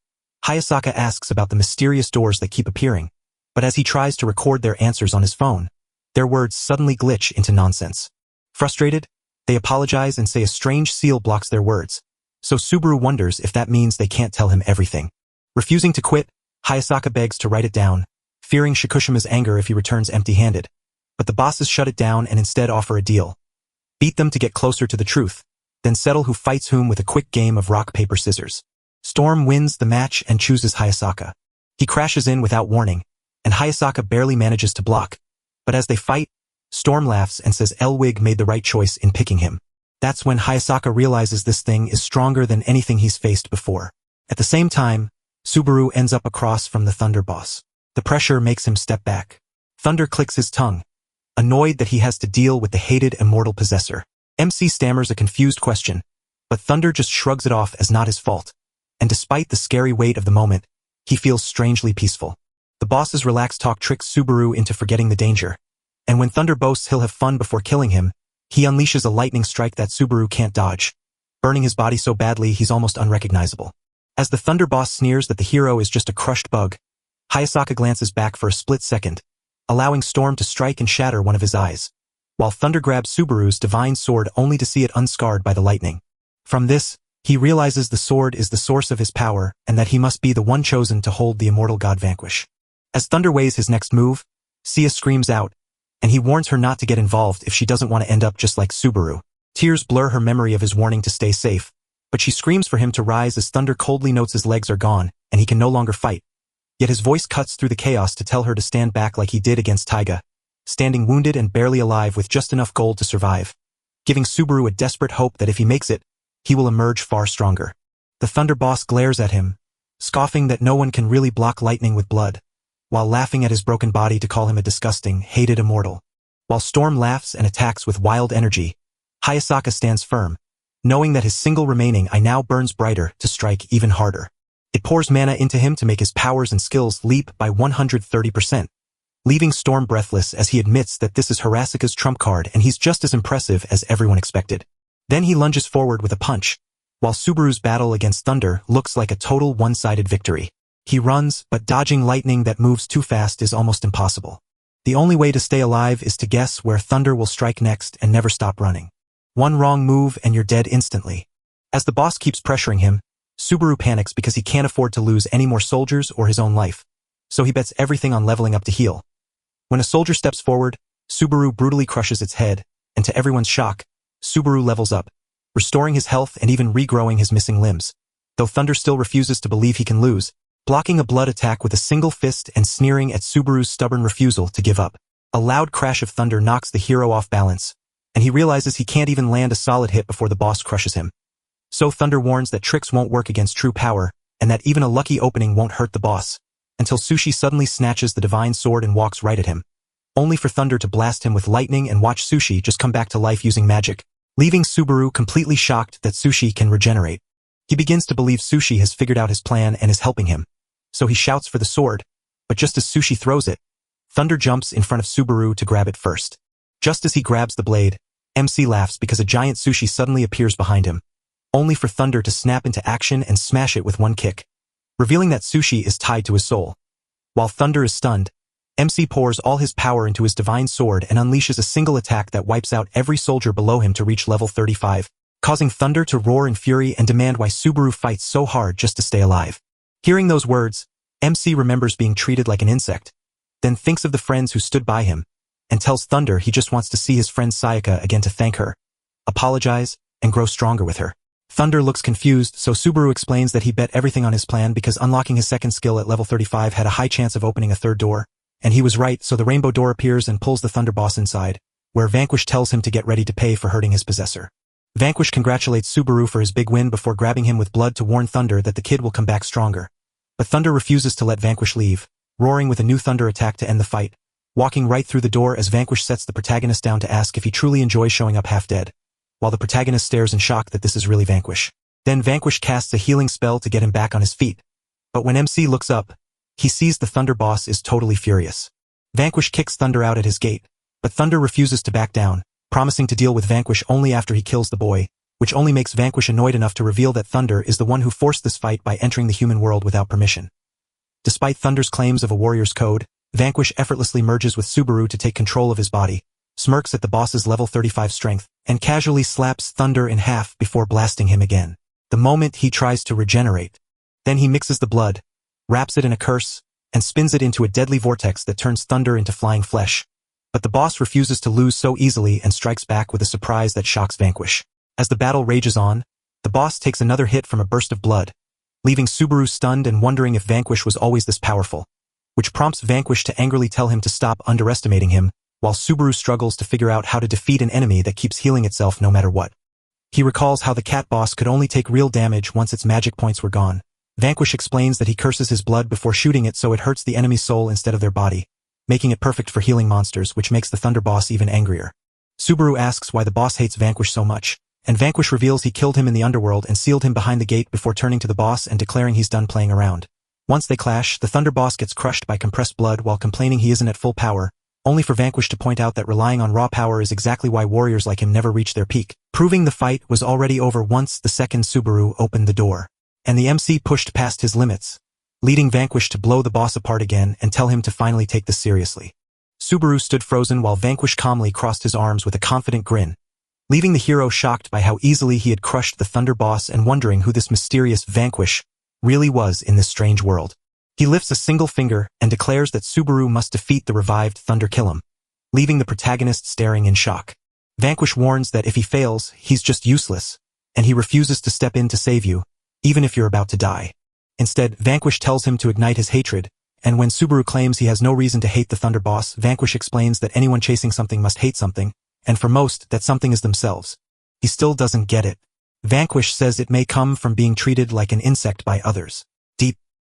Hayasaka asks about the mysterious doors that keep appearing, but as he tries to record their answers on his phone, their words suddenly glitch into nonsense. Frustrated, they apologize and say a strange seal blocks their words, so Subaru wonders if that means they can't tell him everything. Refusing to quit, Hayasaka begs to write it down, fearing Shikushima's anger if he returns empty-handed, but the bosses shut it down and instead offer a deal. Beat them to get closer to the truth, then settle who fights whom with a quick game of rock, paper, scissors. Storm wins the match and chooses Hayasaka. He crashes in without warning, and Hayasaka barely manages to block, but as they fight, Storm laughs and says Elwig made the right choice in picking him. That's when Hayasaka realizes this thing is stronger than anything he's faced before. At the same time, Subaru ends up across from the Thunder boss. The pressure makes him step back. Thunder clicks his tongue, annoyed that he has to deal with the hated immortal possessor. MC stammers a confused question, but Thunder just shrugs it off as not his fault, and despite the scary weight of the moment, he feels strangely peaceful. The boss's relaxed talk tricks Subaru into forgetting the danger, and when Thunder boasts he'll have fun before killing him, he unleashes a lightning strike that Subaru can't dodge, burning his body so badly he's almost unrecognizable. As the Thunder boss sneers that the hero is just a crushed bug, Hayasaka glances back for a split second, allowing Storm to strike and shatter one of his eyes, while Thunder grabs Subaru's divine sword only to see it unscarred by the lightning. From this, he realizes the sword is the source of his power and that he must be the one chosen to hold the immortal god vanquish. As Thunder weighs his next move, Seiya screams out, and he warns her not to get involved if she doesn't want to end up just like Subaru. Tears blur her memory of his warning to stay safe, but she screams for him to rise as Thunder coldly notes his legs are gone and he can no longer fight. Yet his voice cuts through the chaos to tell her to stand back like he did against Taiga, standing wounded and barely alive with just enough gold to survive, giving Subaru a desperate hope that if he makes it, he will emerge far stronger. The Thunder boss glares at him, scoffing that no one can really block lightning with blood, while laughing at his broken body to call him a disgusting, hated immortal. While Storm laughs and attacks with wild energy, Hayasaka stands firm, knowing that his single remaining eye now burns brighter to strike even harder. It pours mana into him to make his powers and skills leap by 130%, leaving Storm breathless as he admits that this is Hirasaka's trump card and he's just as impressive as everyone expected. Then he lunges forward with a punch, while Subaru's battle against Thunder looks like a total one-sided victory. He runs, but dodging lightning that moves too fast is almost impossible. The only way to stay alive is to guess where Thunder will strike next and never stop running. One wrong move and you're dead instantly. As the boss keeps pressuring him, Subaru panics because he can't afford to lose any more soldiers or his own life, so he bets everything on leveling up to heal. When a soldier steps forward, Subaru brutally crushes its head, and to everyone's shock, Subaru levels up, restoring his health and even regrowing his missing limbs, though Thunder still refuses to believe he can lose, blocking a blood attack with a single fist and sneering at Subaru's stubborn refusal to give up. A loud crash of thunder knocks the hero off balance, and he realizes he can't even land a solid hit before the boss crushes him. So Thunder warns that tricks won't work against true power, and that even a lucky opening won't hurt the boss, until Sushi suddenly snatches the divine sword and walks right at him. only for Thunder to blast him with lightning and watch Sushi just come back to life using magic, leaving Subaru completely shocked that Sushi can regenerate. He begins to believe Sushi has figured out his plan and is helping him, so he shouts for the sword, but just as Sushi throws it, Thunder jumps in front of Subaru to grab it first. Just as he grabs the blade, MC laughs because a giant Sushi suddenly appears behind him, only for Thunder to snap into action and smash it with one kick, revealing that Sushi is tied to his soul. While Thunder is stunned, MC pours all his power into his divine sword and unleashes a single attack that wipes out every soldier below him to reach level 35, causing Thunder to roar in fury and demand why Subaru fights so hard just to stay alive. Hearing those words, MC remembers being treated like an insect, then thinks of the friends who stood by him, and tells Thunder he just wants to see his friend Sayaka again to thank her, apologize, and grow stronger with her. Thunder looks confused, so Subaru explains that he bet everything on his plan because unlocking his second skill at level 35 had a high chance of opening a third door, and he was right, so the rainbow door appears and pulls the Thunder boss inside, where Vanquish tells him to get ready to pay for hurting his possessor. Vanquish congratulates Subaru for his big win before grabbing him with blood to warn Thunder that the kid will come back stronger. But Thunder refuses to let Vanquish leave, roaring with a new Thunder attack to end the fight, walking right through the door as Vanquish sets the protagonist down to ask if he truly enjoys showing up half-dead, while the protagonist stares in shock that this is really Vanquish. Then Vanquish casts a healing spell to get him back on his feet, but when MC looks up, he sees the Thunder boss is totally furious. Vanquish kicks Thunder out at his gate, but Thunder refuses to back down, promising to deal with Vanquish only after he kills the boy, which only makes Vanquish annoyed enough to reveal that Thunder is the one who forced this fight by entering the human world without permission. Despite Thunder's claims of a warrior's code, Vanquish effortlessly merges with Subaru to take control of his body, smirks at the boss's level 35 strength, and casually slaps Thunder in half before blasting him again, the moment he tries to regenerate. Then he mixes the blood, wraps it in a curse, and spins it into a deadly vortex that turns Thunder into flying flesh. But the boss refuses to lose so easily and strikes back with a surprise that shocks Vanquish. As the battle rages on, the boss takes another hit from a burst of blood, leaving Subaru stunned and wondering if Vanquish was always this powerful, which prompts Vanquish to angrily tell him to stop underestimating him, while Subaru struggles to figure out how to defeat an enemy that keeps healing itself no matter what. He recalls how the cat boss could only take real damage once its magic points were gone. Vanquish explains that he curses his blood before shooting it so it hurts the enemy's soul instead of their body, making it perfect for healing monsters, which makes the Thunder boss even angrier. Subaru asks why the boss hates Vanquish so much, and Vanquish reveals he killed him in the underworld and sealed him behind the gate before turning to the boss and declaring he's done playing around. Once they clash, the Thunder boss gets crushed by compressed blood while complaining he isn't at full power, only for Vanquish to point out that relying on raw power is exactly why warriors like him never reach their peak, proving the fight was already over once the second Subaru opened the door. And the MC pushed past his limits, leading Vanquish to blow the boss apart again and tell him to finally take this seriously. Subaru stood frozen while Vanquish calmly crossed his arms with a confident grin, leaving the hero shocked by how easily he had crushed the Thunder boss and wondering who this mysterious Vanquish really was in this strange world. He lifts a single finger and declares that Subaru must defeat the revived Thunder kill him, leaving the protagonist staring in shock. Vanquish warns that if he fails, he's just useless, and he refuses to step in to save you, even if you're about to die. Instead, Vanquish tells him to ignite his hatred, and when Subaru claims he has no reason to hate the Thunder boss, Vanquish explains that anyone chasing something must hate something, and for most, that something is themselves. He still doesn't get it. Vanquish says it may come from being treated like an insect by others.